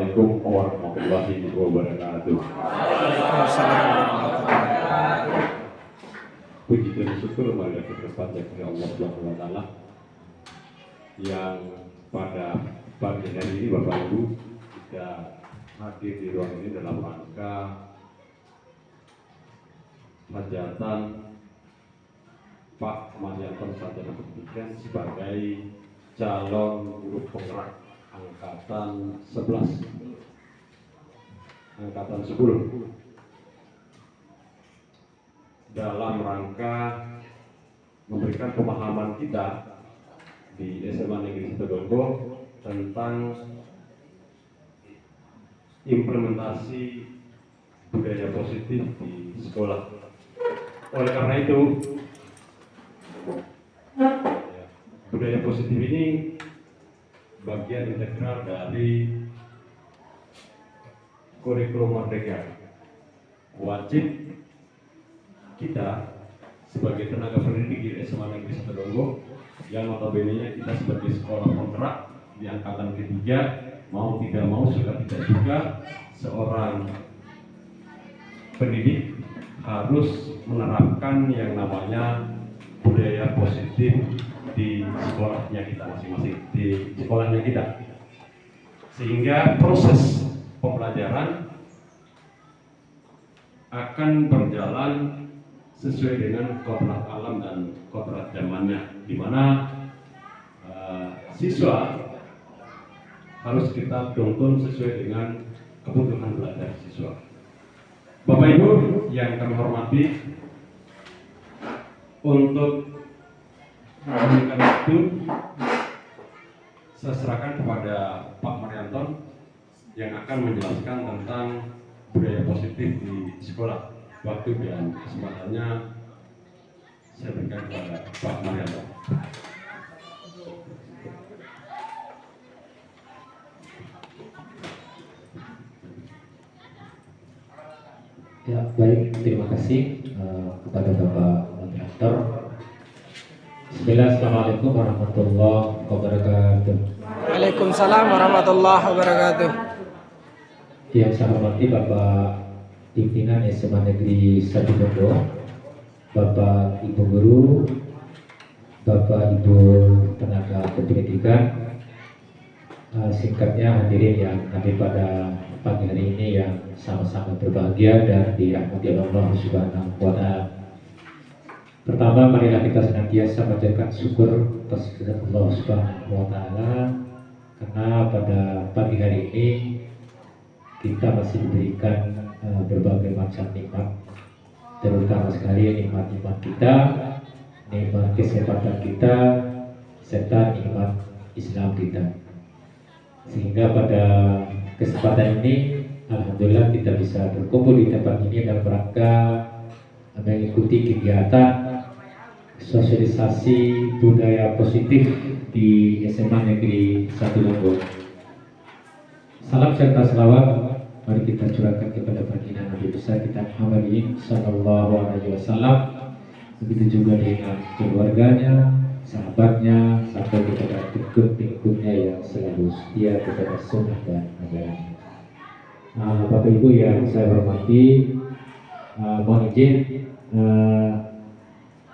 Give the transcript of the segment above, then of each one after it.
Assalamualaikum warahmatullahi wabarakatuh. Waalaikumsalam warahmatullahi wabarakatuh. Puji dan syukur marilah kita panjatkan kepada Allah Subhanahu wa taala yang pada pagi hari ini Bapak Ibu kita hadir di ruang ini dalam rangka hajatan Pak Marianton Sarjana Pendidikan sebagai calon guru penggerak angkatan 11 angkatan 10 dalam rangka memberikan pemahaman kita di SMA Negeri Situbondo tentang implementasi budaya positif di sekolah. Oleh karena itu, budaya positif ini bagian integral dari kurikulum merdeka. Wajib kita sebagai tenaga pendidik di SMA Negeri Situbondo yang notabene kita sebagai sekolah kontrak di angkatan ketiga, mau tidak mau suka tidak juga seorang pendidik harus menerapkan yang namanya budaya positif di sekolahnya kita masing-masing, di sekolahnya kita, sehingga proses pembelajaran akan berjalan sesuai dengan kodrat alam dan kodrat zamannya, di mana siswa harus kita tuntun sesuai dengan kebutuhan belajar siswa. Bapak Ibu yang kami hormati, untuk memberikan waktu saya serahkan kepada Pak Marianton yang akan menjelaskan tentang budaya positif di sekolah. Waktu dan kesempatannya saya berikan kepada Pak Marianton. Ya, baik, terima kasih kepada Bapak Moderator. Assalamualaikum warahmatullahi wabarakatuh. Waalaikumsalam warahmatullahi wabarakatuh. Yang saya hormati Bapak Pimpinan SMA Negeri Situbondo, Bapak Ibu Guru, Bapak Ibu Tenaga Pendidikan, singkatnya hadirin yang hadir pada pagi hari ini yang sama-sama berbahagia dan dirahmati Allah Subhanahu wa taala. Pertama, marilah kita senantiasa mengucapkan syukur atas kehadirat Allah Subhanahu wa taala karena pada pagi hari ini kita masih diberikan berbagai macam nikmat, terutama sekali nikmat-nikmat kita, nikmat kesehatan kita, serta nikmat Islam kita. Sehingga pada kesempatan ini, alhamdulillah kita bisa berkumpul di tempat ini dalam rangka mengikuti kegiatan sosialisasi budaya positif di SMA Negeri Situbondo. Salam serta selawat mari kita curahkan kepada baginda Nabi besar kita Muhammadin sallallahu alaihi wasallam, begitu juga dengan keluarganya, sahabatnya, sampai kepada pengikut-pengikutnya yang selalu setia kepada sunnah dan ajarannya. Bapak Ibu yang saya hormati, mohon izin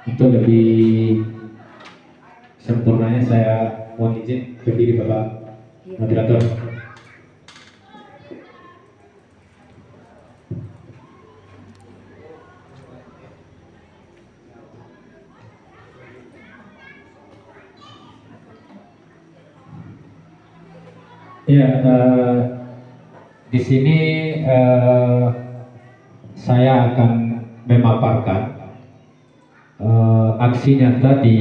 untuk lebih sempurnanya saya mohon izin berdiri Bapak Moderator. Ya, di sini saya akan memaparkan aksi nyata di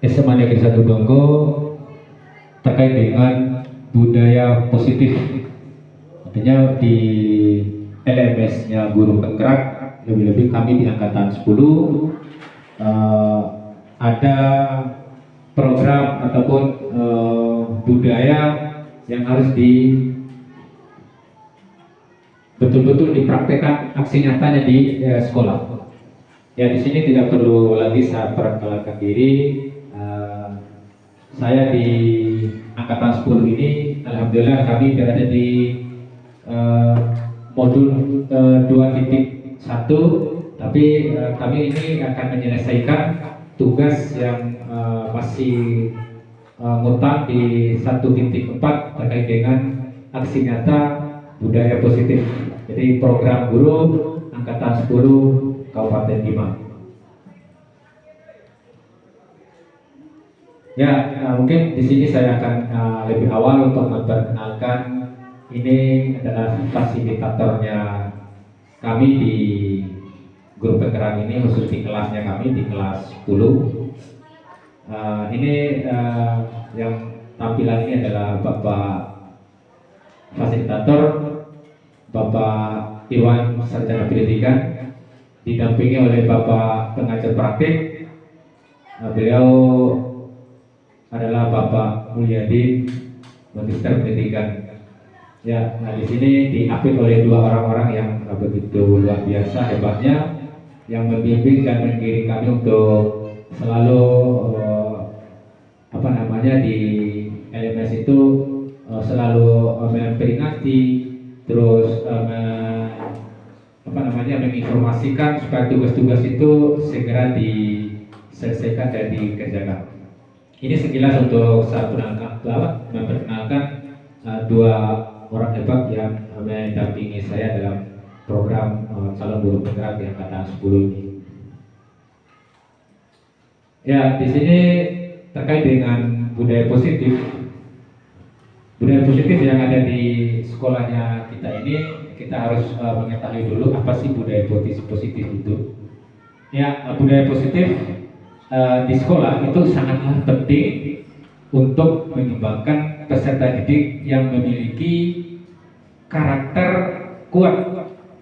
SMA Negeri Situbondo terkait dengan budaya positif. Artinya di LMS-nya guru penggerak, lebih-lebih kami di angkatan 10 ada program ataupun budaya yang harus betul-betul dipraktekkan aksi nyatanya di sekolah. Ya, di sini tidak perlu lagi saya perkenalkan diri. Saya di angkatan 10 ini alhamdulillah kami berada di modul 2.1, tapi kami ini akan menyelesaikan tugas yang masih ngutang di 1.4 terkait dengan aksi nyata budaya positif. Jadi program guru angkatan 10 Kabupaten Bima. Ya, mungkin di sini saya akan lebih awal untuk memperkenalkan, ini adalah fasilitatornya kami di grup penggerak ini, khusus di kelasnya kami di kelas 10. Ini yang tampilan ini adalah Bapak fasilitator, Bapak Iwan Sarjana Pendidikan, didampingi oleh Bapak pengajar praktik. Beliau adalah Bapak Mulyadi, Magister Pendidikan. Ya, nah di sini diapit oleh dua orang-orang yang begitu luar biasa hebatnya, yang membimbing dan mengiring kami untuk selalu di LMS itu selalu memperingati, terus menginformasikan supaya tugas-tugas itu segera diselesaikan dan dikerjakan. Ini sekilas untuk saya memperkenalkan dua orang hebat yang mendampingi saya dalam program calon guru penggerak di angkatan 10 ini. Ya, di sini terkait dengan budaya positif. Budaya positif yang ada di sekolahnya kita ini, kita harus mengetahui dulu apa sih budaya positif itu. Ya, budaya positif di sekolah itu sangatlah penting untuk mengembangkan peserta didik yang memiliki karakter kuat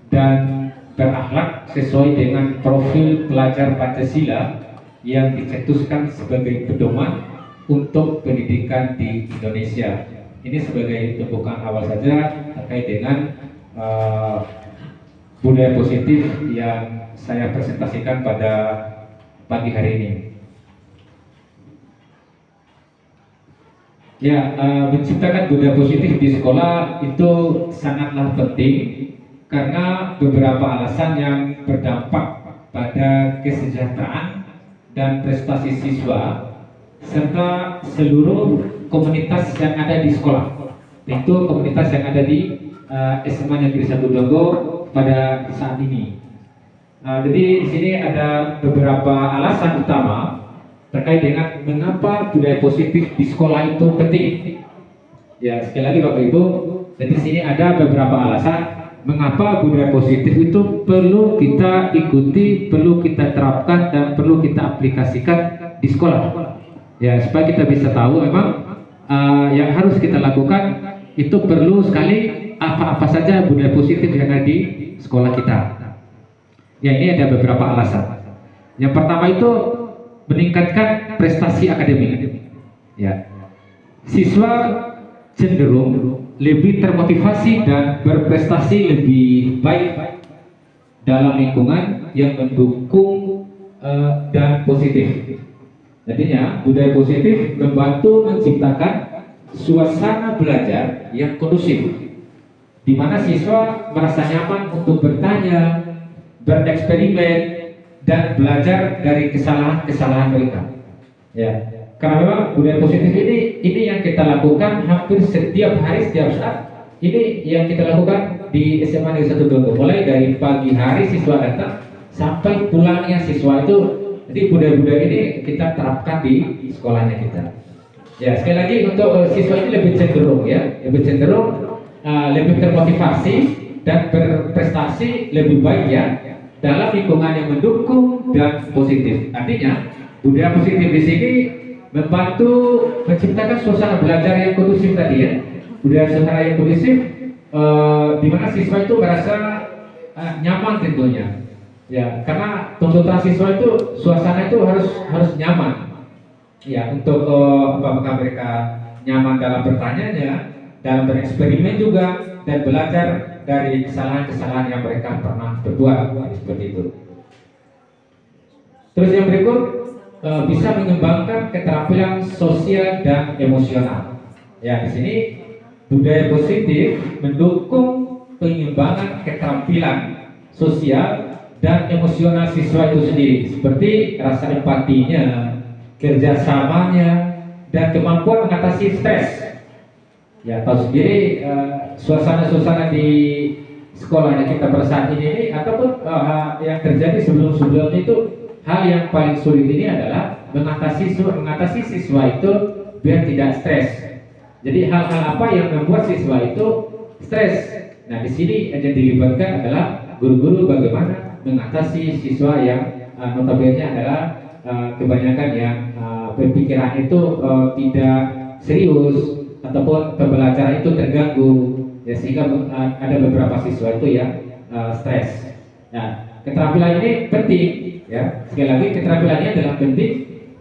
dan berakhlak sesuai dengan profil pelajar Pancasila yang dicetuskan sebagai pedoman untuk pendidikan di Indonesia. Ini sebagai tumpukan awal saja terkait dengan budaya positif yang saya presentasikan pada pagi hari ini. Ya, menciptakan budaya positif di sekolah itu sangatlah penting karena beberapa alasan yang berdampak pada kesejahteraan dan prestasi siswa serta seluruh komunitas yang ada di sekolah. Itu komunitas yang ada di SMA Negeri 1 Donggo pada saat ini. Jadi di sini ada beberapa alasan utama terkait dengan mengapa budaya positif di sekolah itu penting. Ya, sekali lagi Bapak Ibu, jadi di sini ada beberapa alasan mengapa budaya positif itu perlu kita ikuti, perlu kita terapkan dan perlu kita aplikasikan di sekolah. Ya, supaya kita bisa tahu memang yang harus kita lakukan itu perlu sekali apa-apa saja budaya positif yang ada di sekolah kita. Ya, ini ada beberapa alasan. Yang pertama itu meningkatkan prestasi akademik. Ya, siswa cenderung lebih termotivasi dan berprestasi lebih baik dalam lingkungan yang mendukung dan positif. Jadinya budaya positif membantu menciptakan suasana belajar yang kondusif, di mana siswa merasa nyaman untuk bertanya, bereksperimen, dan belajar dari kesalahan-kesalahan mereka. Ya, karena memang budaya positif ini yang kita lakukan hampir setiap hari, setiap saat. Ini yang kita lakukan di SMA Negeri 1 Donggo, mulai dari pagi hari siswa datang sampai pulangnya siswa itu. Jadi budaya-budaya ini kita terapkan di sekolahnya kita. Ya, sekali lagi untuk siswa ini lebih cenderung lebih termotivasi dan berprestasi lebih baik ya dalam lingkungan yang mendukung dan positif. Artinya budaya positif di sini membantu menciptakan suasana belajar yang kondusif tadi ya. Budaya suasana yang kondusif di mana siswa itu merasa nyaman tentunya. Ya, karena tuntutan siswa itu suasana itu harus nyaman. Ya, untuk apakah mereka nyaman dalam bertanya, dalam bereksperimen juga, dan belajar dari kesalahan-kesalahan yang mereka pernah berbuat, seperti itu. Terus yang berikut, bisa mengembangkan keterampilan sosial dan emosional. Ya, di sini budaya positif mendukung pengembangan keterampilan sosial dan emosional siswa itu sendiri, seperti rasa empatinya, kerjasamanya, dan kemampuan mengatasi stres. Ya, tahu sendiri suasana-suasana di sekolah yang kita pada saat ini ataupun yang terjadi sebelum-sebelumnya itu, hal yang paling sulit ini adalah mengatasi siswa itu biar tidak stres. Jadi hal-hal apa yang membuat siswa itu stres? Nah, di sini yang dilibatkan adalah guru-guru bagaimana mengatasi siswa yang notabene adalah kebanyakan yang berpikiran itu tidak serius ataupun pembelajaran itu terganggu, ya, sehingga ada beberapa siswa itu yang stres. Nah, keterampilan ini penting, ya. Sekali lagi, keterampilan ini adalah penting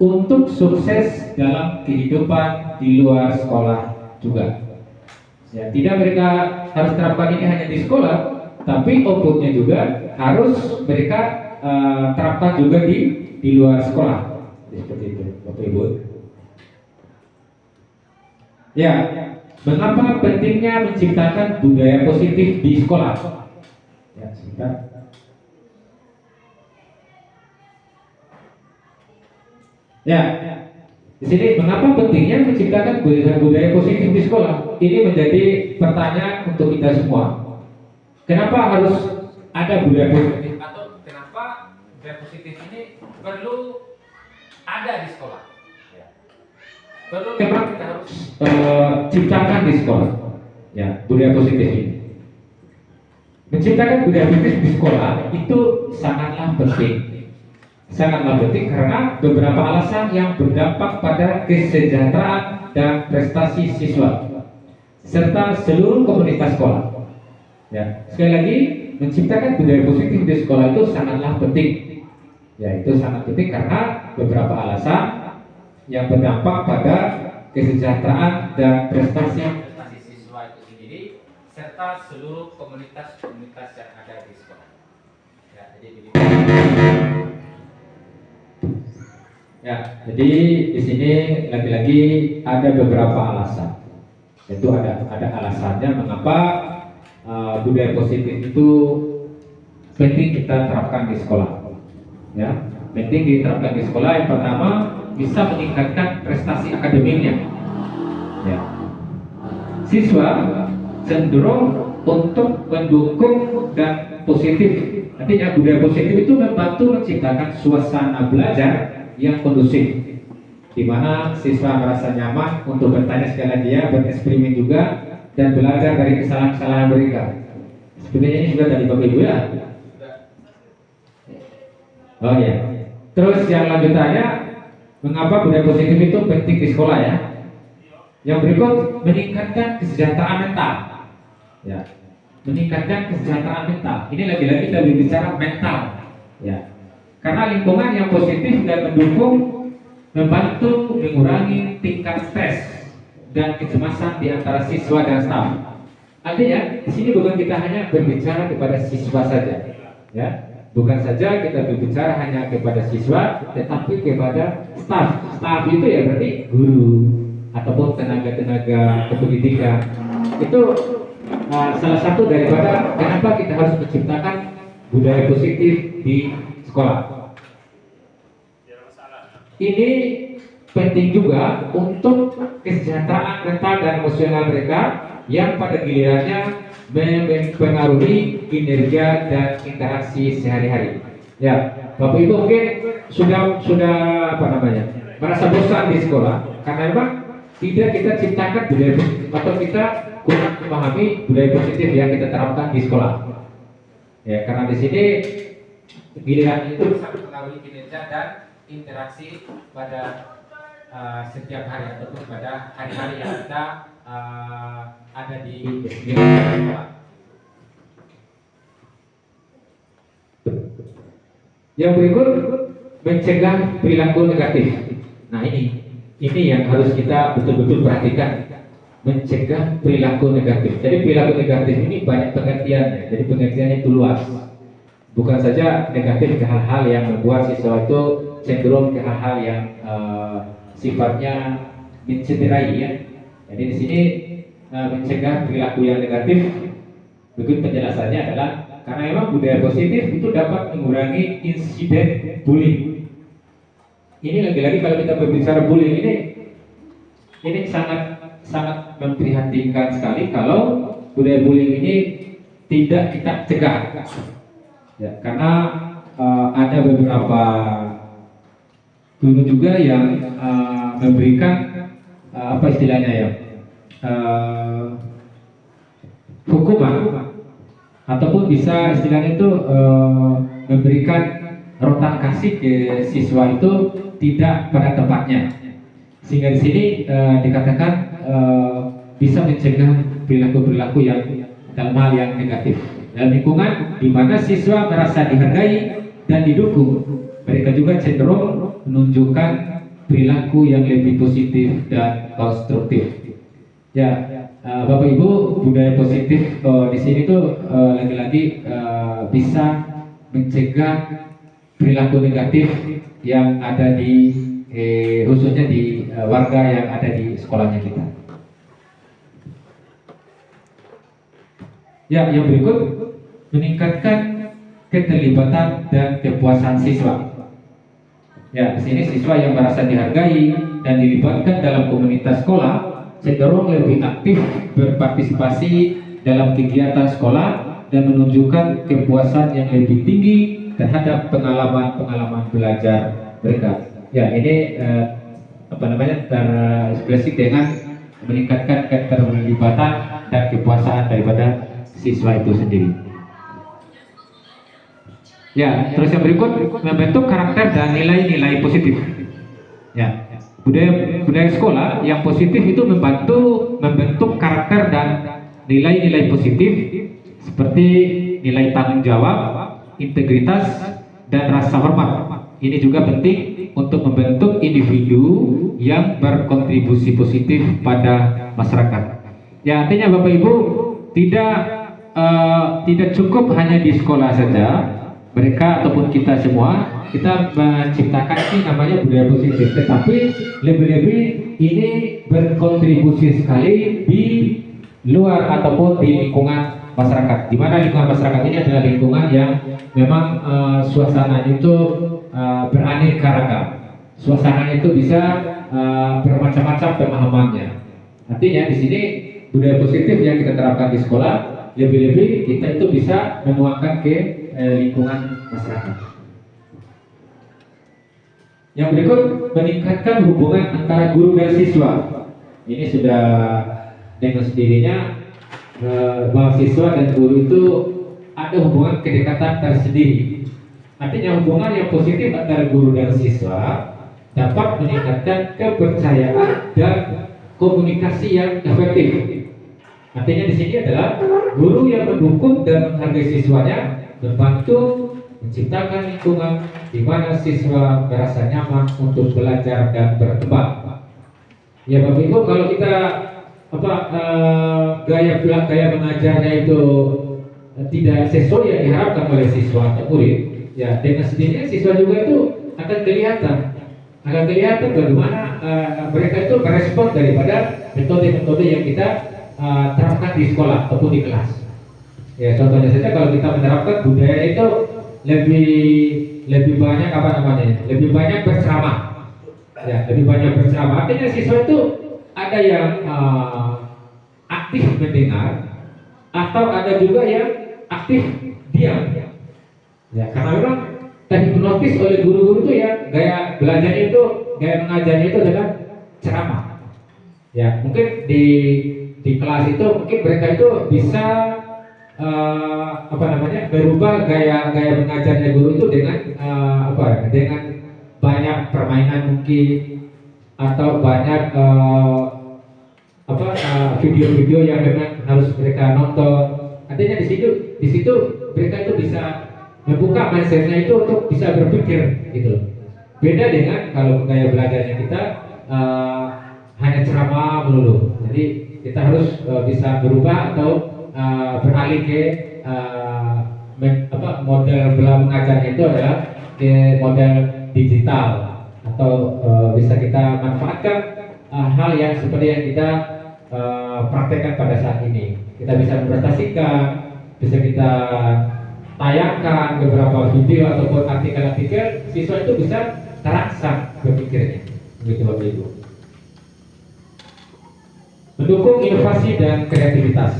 untuk sukses dalam kehidupan di luar sekolah juga. Ya, tidak mereka harus terapkan ini hanya di sekolah, tapi outputnya juga harus mereka terapkan juga di luar sekolah. Seperti itu, Bapak Ibu. Ya, mengapa pentingnya menciptakan budaya positif di sekolah? Ya, sebentar. Ya, di sini mengapa pentingnya menciptakan budaya positif di sekolah? Ini menjadi pertanyaan untuk kita semua. Kenapa harus ada budaya positif, atau kenapa budaya positif ini perlu ada di sekolah? Ya. Perlu memang kita harus ciptakan di sekolah, ya, budaya positif ini. Menciptakan budaya positif di sekolah itu sangatlah penting karena beberapa alasan yang berdampak pada kesejahteraan dan prestasi siswa serta seluruh komunitas sekolah. Ya, sekali lagi, menciptakan budaya positif di sekolah itu sangatlah penting. Ya, itu sangat penting karena beberapa alasan yang berdampak pada kesejahteraan dan prestasi siswa itu sendiri serta seluruh komunitas yang ada di sekolah. Ya, jadi di sini lagi-lagi ada beberapa alasan. Itu ada alasannya mengapa budaya positif itu penting kita terapkan di sekolah. Ya, penting diterapkan di sekolah. Yang pertama, bisa meningkatkan prestasi akademiknya. Ya. Siswa cenderung untuk mendukung dan positif. Artinya budaya positif itu membantu menciptakan suasana belajar yang kondusif, di mana siswa merasa nyaman untuk bertanya sekali dia, bereksperimen juga, dan belajar dari kesalahan-kesalahan mereka. Sebenarnya ini juga dari Bapak Ibu, ya. Oh ya. Terus yang lanjutannya, mengapa budaya positif itu penting di sekolah, ya? Yang berikut, meningkatkan kesejahteraan mental. Ya, meningkatkan kesejahteraan mental. Ini lagi-lagi kita berbicara mental, ya. Karena lingkungan yang positif dan mendukung membantu mengurangi tingkat stres dan kecemasan di antara siswa dan staf. Artinya, di sini bukan kita hanya berbicara kepada siswa saja, ya. Bukan saja kita berbicara hanya kepada siswa, tetapi kepada staf. Staf itu ya berarti guru ataupun tenaga-tenaga kependidikan. Itu salah satu daripada kenapa kita harus menciptakan budaya positif di sekolah. Ini penting juga untuk kesejahteraan mental dan emosional mereka yang pada gilirannya mempengaruhi kinerja dan interaksi sehari-hari. Ya, Bapak Ibu mungkin sudah merasa bosan di sekolah karena memang tidak kita ciptakan budaya positif atau kita kurang memahami budaya positif yang kita terapkan di sekolah. Ya, karena di sini giliran itu bisa mempengaruhi kinerja dan interaksi pada setiap hari ataupun pada hari-hari yang kita ada di sekolah. Yang berikut, mencegah perilaku negatif. Nah, ini yang harus kita betul-betul perhatikan. Mencegah perilaku negatif. Jadi perilaku negatif ini banyak pengertiannya. Jadi pengertiannya itu luas. Bukan saja negatif ke hal-hal yang membuat siswa itu cenderung ke hal-hal yang sifatnya mencederai, ya. Jadi di sini mencegah perilaku yang negatif? Berikut penjelasannya adalah karena memang budaya positif itu dapat mengurangi insiden bullying. Ini lagi-lagi kalau kita berbicara bullying ini sangat memprihatinkan sekali kalau budaya bullying ini tidak kita cegah. Ya, karena ada beberapa guru juga yang memberikan apa istilahnya ya, hukuman ataupun bisa istilahnya itu memberikan rotan kasih ke siswa itu tidak pada tempatnya, sehingga di sini dikatakan bisa mencegah perilaku-perilaku yang dalam hal yang negatif dalam lingkungan di mana siswa merasa dihargai dan didukung. Mereka juga cenderung menunjukkan perilaku yang lebih positif dan konstruktif. Ya, Bapak Ibu, budaya positif di sini tuh lagi-lagi bisa mencegah perilaku negatif yang ada di khususnya di warga yang ada di sekolahnya kita. Ya, yang berikut meningkatkan keterlibatan dan kepuasan siswa. Ya, di sini siswa yang merasa dihargai dan dilibatkan dalam komunitas sekolah cenderung lebih aktif berpartisipasi dalam kegiatan sekolah dan menunjukkan kepuasan yang lebih tinggi terhadap pengalaman belajar mereka. Ya, ini terekspresi dengan meningkatkan keterlibatan dan kepuasan daripada siswa itu sendiri. Ya, terus yang berikut membentuk karakter dan nilai-nilai positif. Ya, budaya sekolah yang positif itu membentuk karakter dan nilai-nilai positif seperti nilai tanggung jawab, integritas, dan rasa hormat. Ini juga penting untuk membentuk individu yang berkontribusi positif pada masyarakat. Ya, artinya Bapak Ibu tidak cukup hanya di sekolah saja, mereka ataupun kita semua kita menciptakan ini namanya budaya positif, tetapi lebih-lebih ini berkontribusi sekali di luar ataupun di lingkungan masyarakat, di mana lingkungan masyarakat ini adalah lingkungan yang memang suasananya itu beraneka ragam. Suasananya itu bisa bermacam-macam pemahamannya. Artinya di sini budaya positif yang kita terapkan di sekolah, lebih-lebih kita itu bisa menuangkan ke lingkungan masyarakat. Yang berikut meningkatkan hubungan antara guru dan siswa. Ini sudah dengan sendirinya mahasiswa dan guru itu ada hubungan kedekatan tersendiri. Artinya hubungan yang positif antara guru dan siswa dapat meningkatkan kepercayaan dan komunikasi yang efektif. Artinya di sini adalah guru yang mendukung dan menghargai siswanya, membantu menciptakan lingkungan di mana siswa merasa nyaman untuk belajar dan berkembang. Ya Bapak Ibu, kalau kita gaya mengajarnya itu tidak sesuai yang diharapkan oleh siswa atau murid, ya dengan sendirinya siswa juga itu akan kelihatan bagaimana mereka itu merespon daripada metode-metode yang kita terapkan di sekolah ataupun di kelas. Ya, contohnya saja kalau kita menerapkan budaya itu lebih banyak lebih banyak berceramah. Ya, lebih banyak berceramah. Artinya siswa itu ada yang aktif mendengar atau ada juga yang aktif diam. Ya, karena memang terhipnotis oleh guru-guru itu ya gaya belajarnya itu, gaya mengajarnya itu adalah ceramah. Ya, mungkin di kelas itu mungkin mereka itu bisa berubah gaya mengajarnya guru itu dengan dengan banyak permainan mungkin atau banyak video-video yang memang harus mereka nonton. Artinya di situ mereka itu bisa membuka mindsetnya itu untuk bisa berpikir gitu. Beda dengan kalau gaya belajarnya kita hanya ceramah melulu. Jadi kita harus bisa berubah atau beralih ke model mengajarnya itu adalah ke model digital atau bisa kita manfaatkan hal yang seperti yang kita praktekkan pada saat ini. Kita bisa mempresentasikan, bisa kita tayangkan beberapa video ataupun artikel-artikel, siswa itu bisa terangsang berpikirnya, begitu Bapak Ibu. Mendukung inovasi dan kreativitas.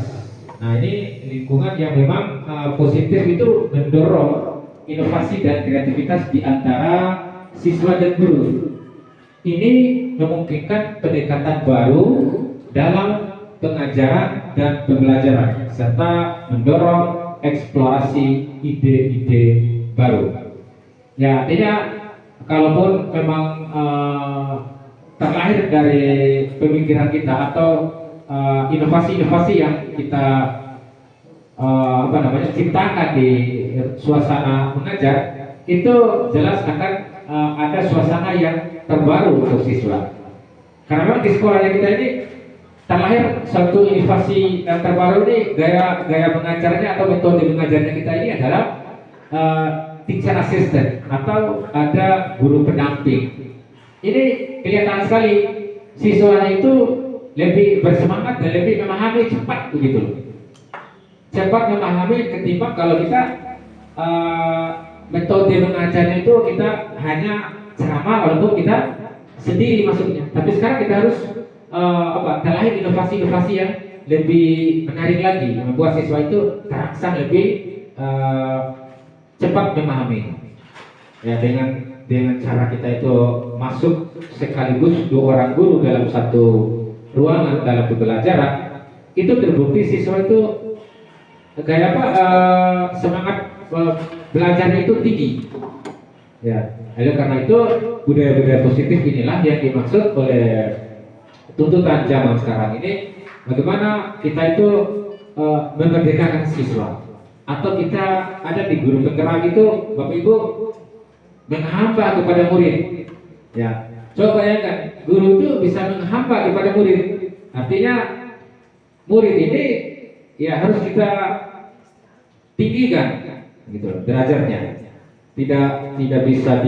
Nah, ini lingkungan yang memang positif itu mendorong inovasi dan kreativitas di antara siswa dan guru. Ini memungkinkan pendekatan baru dalam pengajaran dan pembelajaran serta mendorong eksplorasi ide-ide baru. Ya, artinya kalaupun memang terlahir dari pemikiran kita atau inovasi-inovasi yang kita ciptakan di suasana mengajar, itu jelas akan ada suasana yang terbaru untuk siswa. Karena memang di sekolahnya kita ini terlahir satu inovasi yang terbaru nih, gaya mengajarnya atau metode mengajarnya kita ini adalah teacher assistant atau ada guru pendamping. Ini kelihatan sekali siswanya itu lebih bersemangat dan lebih memahami cepat begitu loh. Cepat memahami ketimbang kalau kita metode mengajarnya itu kita hanya ceramah walaupun kita sendiri masuknya. Tapi sekarang kita harus terlahir inovasi-inovasi yang lebih menarik lagi, membuat siswa itu terangsang lebih cepat memahami. Ya, dengan cara kita itu masuk sekaligus 2 orang guru dalam satu ruangan dalam pembelajaran, itu terbukti siswa itu semangat belajarnya itu tinggi. Ya, karena itu budaya-budaya positif inilah yang dimaksud oleh tuntutan zaman sekarang ini. Bagaimana kita itu memerdekakan siswa, atau kita ada di guru penggerak itu, Bapak Ibu, menghamba kepada murid. Ya, coba bayangkan, guru itu bisa menghamba kepada murid. Artinya murid ini ya harus kita tinggikan, gitu, derajatnya. Tidak bisa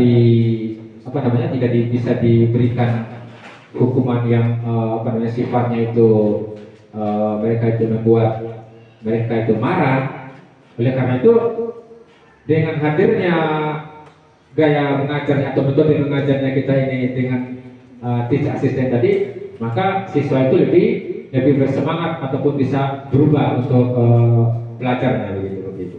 bisa diberikan hukuman yang sifatnya itu mereka itu membuat mereka itu marah. Oleh karena itu, dengan hadirnya gaya mengajarnya atau metode mengajarnya kita ini dengan teacher assistant tadi, maka siswa itu lebih bersemangat ataupun bisa berubah untuk belajarnya begitu.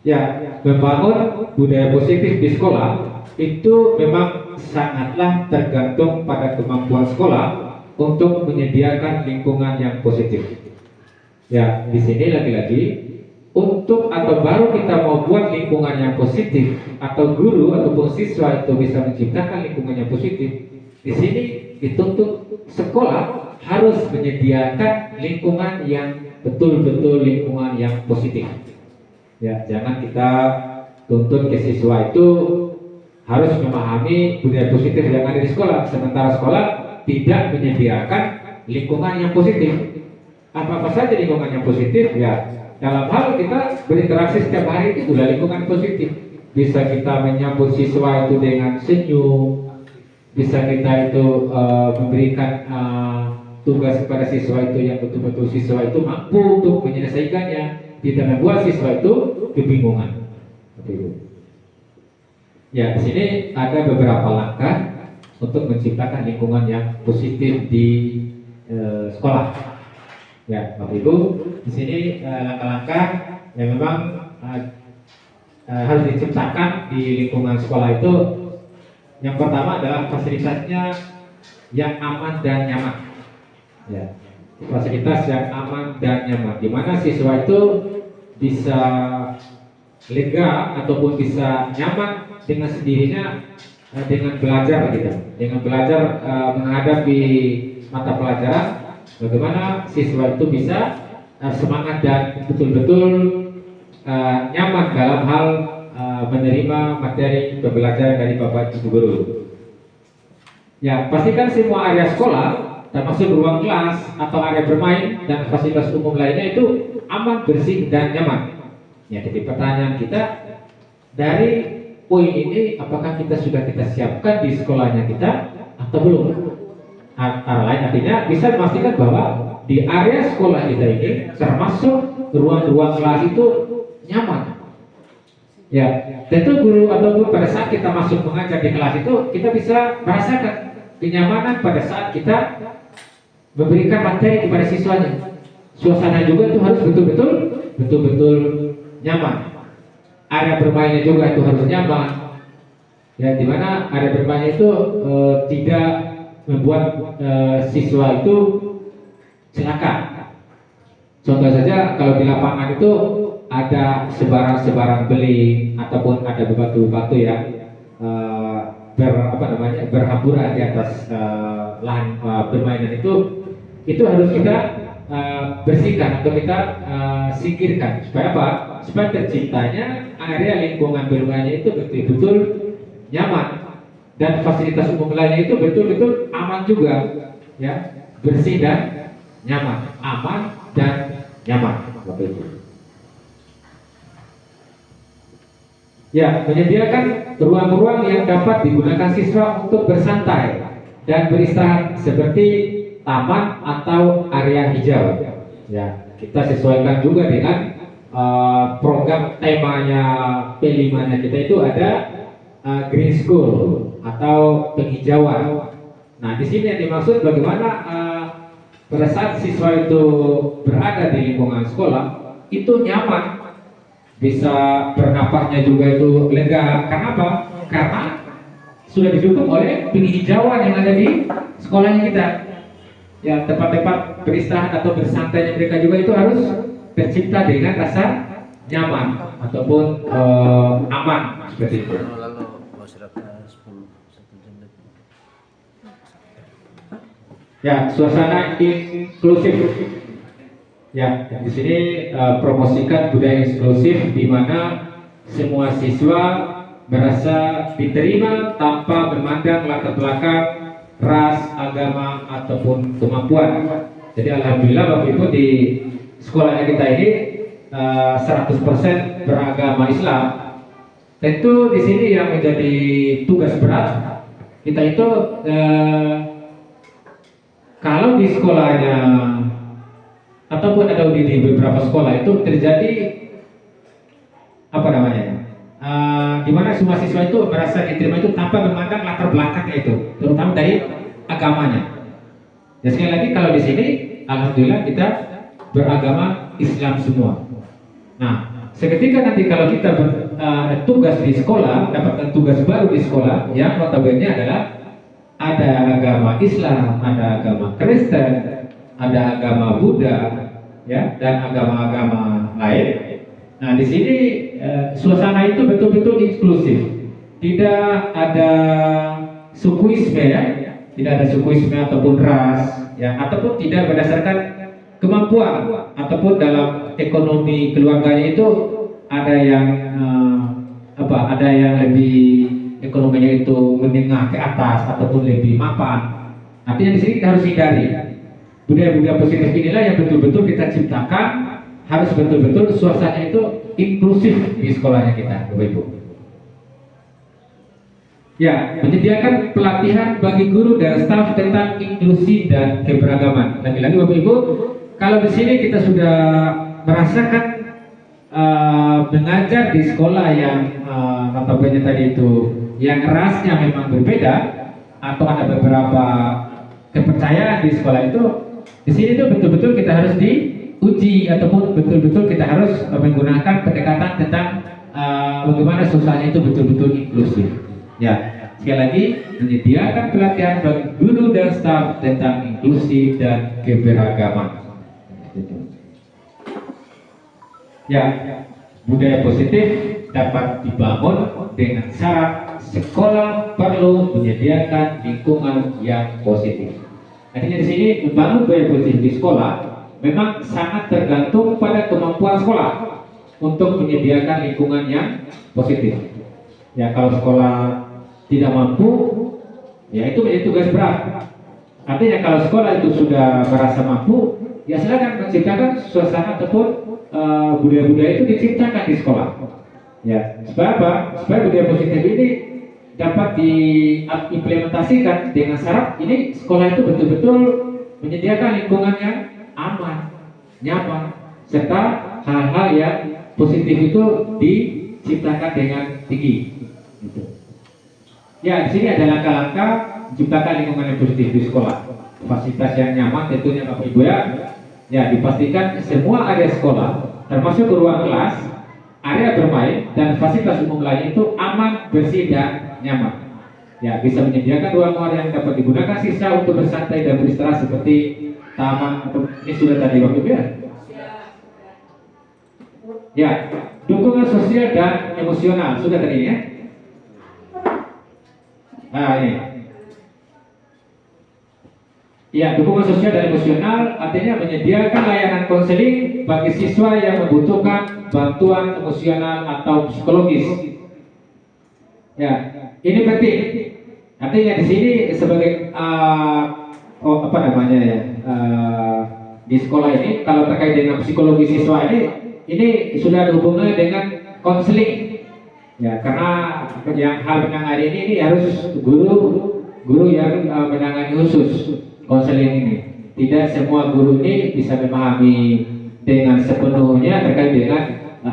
Ya, membangun budaya positif di sekolah itu memang sangatlah tergantung pada kemampuan sekolah untuk menyediakan lingkungan yang positif. Ya, di sini lagi-lagi untuk atau baru kita mau buat lingkungan yang positif atau guru ataupun siswa itu bisa menciptakan lingkungan yang positif. Di sini dituntut sekolah harus menyediakan lingkungan yang betul-betul lingkungan yang positif. Ya, jangan kita tuntut ke siswa itu harus memahami budaya positif yang ada di sekolah, sementara sekolah tidak menyediakan lingkungan yang positif. Apa saja lingkungan yang positif? Ya, dalam hal kita berinteraksi setiap hari itu adalah lingkungan positif. Bisa kita menyambut siswa itu dengan senyum, bisa kita itu memberikan tugas kepada siswa itu yang betul-betul siswa itu mampu untuk menyelesaikannya, tidak membuat siswa itu kebingungan. Ya, di sini ada beberapa langkah untuk menciptakan lingkungan yang positif di sekolah. Ya, Bapak Ibu, di sini langkah-langkah yang memang harus diciptakan di lingkungan sekolah itu. Yang pertama adalah fasilitasnya yang aman dan nyaman. Ya, fasilitas yang aman dan nyaman, di mana siswa itu bisa lega ataupun bisa nyaman dengan sendirinya dengan belajar gitu, dengan belajar menghadapi mata pelajaran. Bagaimana siswa itu bisa semangat dan betul-betul nyaman dalam hal menerima materi pembelajaran dari Bapak Ibu guru. Ya, pastikan semua area sekolah termasuk ruang kelas atau area bermain dan fasilitas umum lainnya itu aman, bersih dan nyaman. Ya, jadi pertanyaan kita dari poin ini, apakah kita sudah siapkan di sekolahnya kita atau belum? Antara lain artinya bisa memastikan bahwa di area sekolah kita ini termasuk ruang-ruang kelas itu nyaman. Ya, tentu guru ataupun pada saat kita masuk mengajar di kelas itu kita bisa merasakan kenyamanan pada saat kita memberikan materi kepada siswanya. Suasana juga itu harus betul-betul nyaman. Area bermainnya juga itu harus nyaman. Ya, dimana area bermainnya itu tidak membuat siswa itu celaka. Contoh saja kalau di lapangan itu ada sebaran-sebaran beling ataupun ada batu-batu ya berhamburan di atas lahan permainan itu harus kita bersihkan atau kita singkirkan supaya apa? Supaya terciptanya area lingkungan bermainnya itu betul-betul nyaman dan fasilitas umum lainnya itu betul-betul aman juga ya, bersih dan nyaman, aman dan nyaman. Bapak Ibu. Ya, menyediakan ruang-ruang yang dapat digunakan siswa untuk bersantai dan beristirahat seperti taman atau area hijau. Ya, kita sesuaikan juga dengan program temanya P5-nya kita itu ada Green School atau penghijauan. Nah, di sini yang dimaksud bagaimana pada saat siswa itu berada di lingkungan sekolah itu nyaman. Bisa bernapasnya juga itu lega. Karena apa? Karena sudah didukung oleh penghijauan yang ada di sekolahnya kita. Ya, tempat-tempat beristirahat atau bersantainya mereka juga itu harus tercipta dengan rasa nyaman ataupun aman seperti itu. Ya, suasana inklusif. Ya, di sini promosikan budaya inklusif di mana semua siswa merasa diterima tanpa memandang latar belakang, ras, agama ataupun kemampuan. Jadi alhamdulillah Bapak Ibu di sekolahnya kita ini 100% beragama Islam. Tentu di sini yang menjadi tugas berat kita itu kalau di sekolahnya ataupun ada di beberapa sekolah itu terjadi di mana semua siswa itu merasa diterima itu tanpa memandang latar belakangnya itu, terutama dari agamanya. Ya, sekali lagi kalau di sini alhamdulillah kita beragama Islam semua. Nah, seketika nanti kalau kita tugas di sekolah, dapatkan tugas baru di sekolah yang notabene adalah ada agama Islam, ada agama Kristen, ada agama Buddha, ya, dan agama-agama lain. Nah, di sini suasana itu betul-betul inklusif. Tidak ada sukuisme ya, tidak ada sukuisme ataupun ras, ya, ataupun tidak berdasarkan kemampuan ataupun dalam ekonomi keluarganya itu ada yang ada yang lebih ekonominya itu menengah ke atas ataupun lebih mapan. Artinya di sini kita harus hindari. Budaya-budaya positif inilah yang betul-betul kita ciptakan, harus betul-betul suasana itu inklusif di sekolahnya kita, Bapak Ibu. Ya, menyediakan pelatihan bagi guru dan staf tentang inklusi dan keberagaman. Lagi-lagi Bapak Ibu, kalau di sini kita sudah merasakan mengajar di sekolah yang notabene tadi itu yang rasnya memang berbeda atau ada beberapa kepercayaan di sekolah itu, di sini tuh betul-betul kita harus diuji ataupun betul-betul kita harus menggunakan pendekatan tentang bagaimana suasana itu betul-betul inklusif. Ya, sekali lagi menyediakan pelatihan bagi guru dan staf tentang inklusi dan keberagaman. Ya, budaya positif dapat dibangun dengan syarat sekolah perlu menyediakan lingkungan yang positif. Artinya di sini membangun budaya positif di sekolah memang sangat tergantung pada kemampuan sekolah untuk menyediakan lingkungan yang positif. Ya, kalau sekolah tidak mampu, ya itu menjadi tugas berat. Artinya kalau sekolah itu sudah merasa mampu, ya silakan menciptakan suasana ataupun budaya-budaya itu diciptakan di sekolah. Ya, supaya apa? Supaya budaya positif ini dapat diimplementasikan dengan syarat ini sekolah itu betul-betul menyediakan lingkungan yang aman, nyaman, serta hal-hal yang positif itu diciptakan dengan tinggi. Gitu. Ya, di sini ada langkah-langkah menciptakan lingkungan yang positif di sekolah. Fasilitas yang nyaman tentunya Bapak Ibu ya. Ya, dipastikan semua area sekolah, termasuk ruang kelas, area bermain dan fasilitas umum lain itu aman, bersih dan nyaman. Ya, bisa menyediakan ruang-ruang yang dapat digunakan siswa untuk bersantai dan beristirahat seperti taman atau ini sudah tadi Bapak Ibu ya. Ya, dukungan sosial dan emosional sudah tadi ya. Nah ini. Ya, dukungan sosial dan emosional artinya menyediakan layanan konseling bagi siswa yang membutuhkan bantuan emosional atau psikologis. Ya, ini penting. Artinya di sini sebagai di sekolah ini kalau terkait dengan psikologi siswa ini sudah ada hubungannya dengan konseling. Ya, karena yang hal menangani ini harus guru yang menangani khusus konseling ini. Tidak semua guru ini bisa memahami dengan sepenuhnya terkait dengan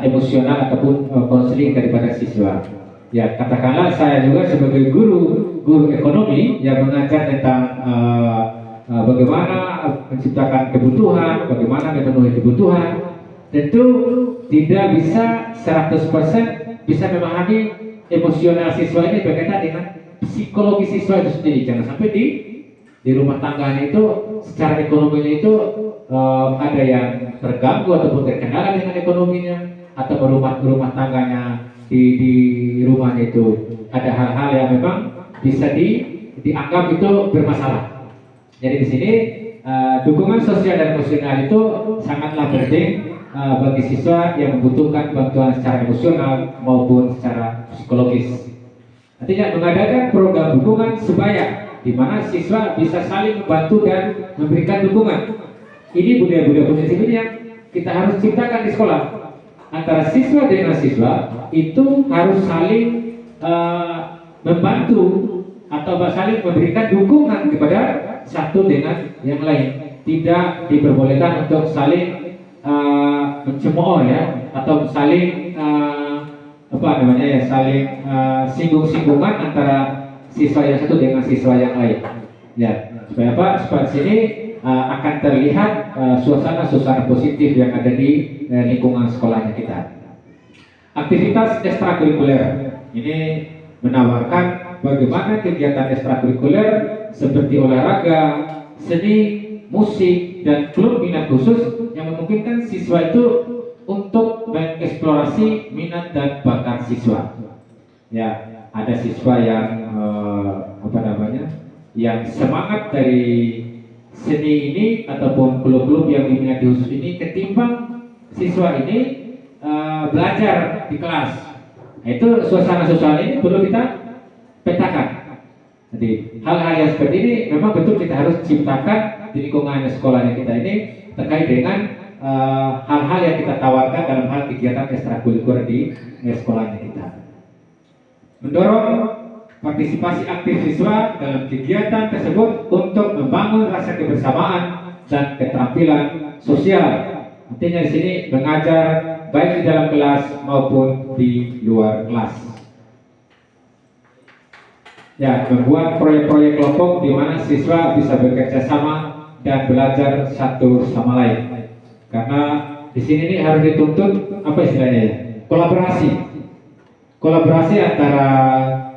emosional ataupun konseling daripada siswa. Ya, katakanlah saya juga sebagai guru ekonomi yang mengajar tentang bagaimana menciptakan kebutuhan, bagaimana memenuhi kebutuhan. Tentu tidak bisa 100% bisa memahami emosional siswa ini berkaitan dengan psikologi siswa itu sendiri. Jangan sampai di rumah tangganya itu secara ekonominya itu ada yang terganggu ataupun terkendala dengan ekonominya, atau rumah tangganya di rumahnya itu ada hal-hal yang memang bisa dianggap itu bermasalah. Jadi di sini dukungan sosial dan emosional itu sangatlah penting bagi siswa yang membutuhkan bantuan secara emosional maupun secara psikologis. Artinya mengadakan program dukungan sebaya di mana siswa bisa saling membantu dan memberikan dukungan. Ini budaya-budaya positif ini yang kita harus ciptakan di sekolah. Antara siswa dengan siswa itu harus saling membantu atau saling memberikan dukungan kepada satu dengan yang lain. Tidak diperbolehkan untuk saling mencemooh ya, atau saling saling singgung-singgungan antara siswa yang satu dengan siswa yang lain. Ya, supaya apa? Supaya sini akan terlihat suasana positif yang ada di lingkungan sekolahnya kita. Aktivitas ekstrakurikuler ini menawarkan bagaimana kegiatan ekstrakurikuler seperti olahraga, seni, musik, dan klub minat khusus yang memungkinkan siswa itu untuk mengeksplorasi minat dan bakat siswa. Ya, ada siswa yang yang semangat dari seni ini ataupun klub-klub yang diminati khusus ini ketimbang siswa ini belajar di kelas. Nah, itu suasana sosial ini perlu kita petakan. Jadi hal-hal yang seperti ini memang betul kita harus ciptakan di lingkungan sekolahnya kita ini terkait dengan hal-hal yang kita tawarkan dalam hal kegiatan ekstrakurikuler di sekolahnya kita. Mendorong partisipasi aktif siswa dalam kegiatan tersebut untuk membangun rasa kebersamaan dan keterampilan sosial. Artinya di sini mengajar baik di dalam kelas maupun di luar kelas. Ya, membuat proyek-proyek kelompok di mana siswa bisa bekerja sama dan belajar satu sama lain. Karena di sini ini harus dituntut apa istilahnya ya? Kolaborasi antara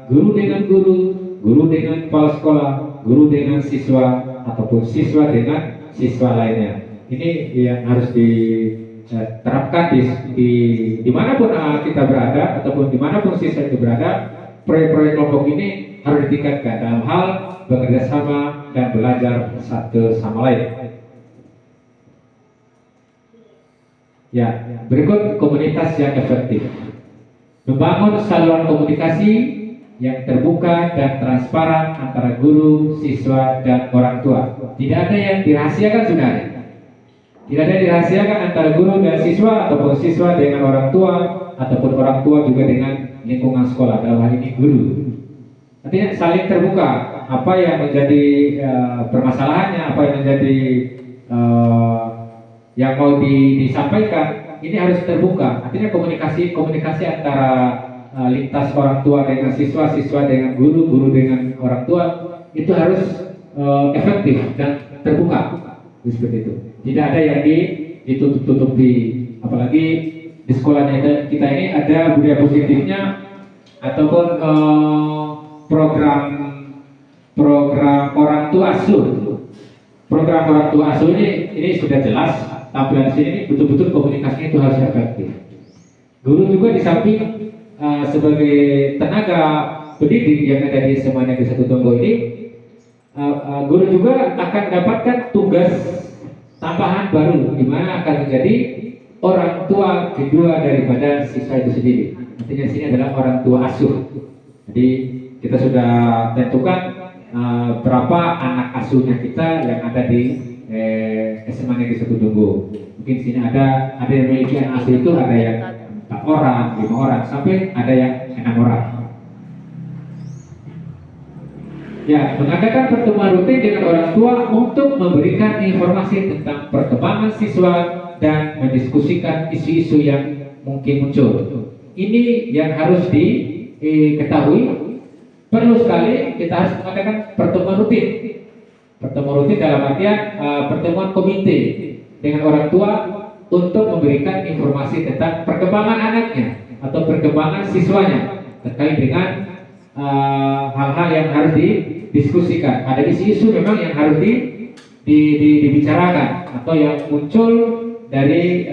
guru dengan guru dengan kepala sekolah, guru dengan siswa, ataupun siswa dengan siswa lainnya. Ini yang harus diterapkan di dimanapun kita berada ataupun dimanapun siswa itu berada. Proyek-proyek kelompok ini harus ditingkatkan dalam hal bekerja sama dan belajar satu sama lain. Ya, berikut komunitas yang efektif. Membangun saluran komunikasi yang terbuka dan transparan antara guru, siswa, dan orang tua. Tidak ada yang dirahasiakan sebenarnya. Tidak ada yang dirahasiakan antara guru dan siswa ataupun siswa dengan orang tua ataupun orang tua juga dengan lingkungan sekolah, dalam hal ini guru. Artinya saling terbuka. Apa yang menjadi permasalahannya, apa yang menjadi yang mau disampaikan, ini harus terbuka. Artinya komunikasi antara lintas orang tua dengan siswa, siswa dengan guru, guru dengan orang tua itu harus efektif dan terbuka. Seperti itu. Tidak ada yang ditutup-tutupi. Apalagi di sekolahnya kita ini ada budaya positifnya ataupun program orang tua asuh. Program orang tua asuh ini sudah jelas. Tampilan di sini betul-betul komunikasinya itu harus efektif. Guru juga di samping sebagai tenaga pendidik yang ada di SMA Negeri 1 Tonggo ini, guru juga akan mendapatkan tugas tambahan baru, di mana akan menjadi orang tua kedua daripada siswa itu sendiri. Artinya di sini adalah orang tua asuh. Jadi kita sudah tentukan berapa anak asuhnya kita yang ada di SMA Negeri 1 Tonggo. Mungkin di sini ada yang memiliki anak asuh itu ada yang 4 orang, 5 orang, sampai ada yang 6 orang. Ya, mengadakan pertemuan rutin dengan orang tua untuk memberikan informasi tentang perkembangan siswa dan mendiskusikan isu-isu yang mungkin muncul. Ini yang harus diketahui. Perlu sekali kita harus mengadakan pertemuan rutin. Pertemuan rutin dalam artian pertemuan komite dengan orang tua untuk memberikan informasi tentang perkembangan anaknya atau perkembangan siswanya terkait dengan hal-hal yang harus didiskusikan. Ada isu-isu memang yang harus dibicarakan atau yang muncul dari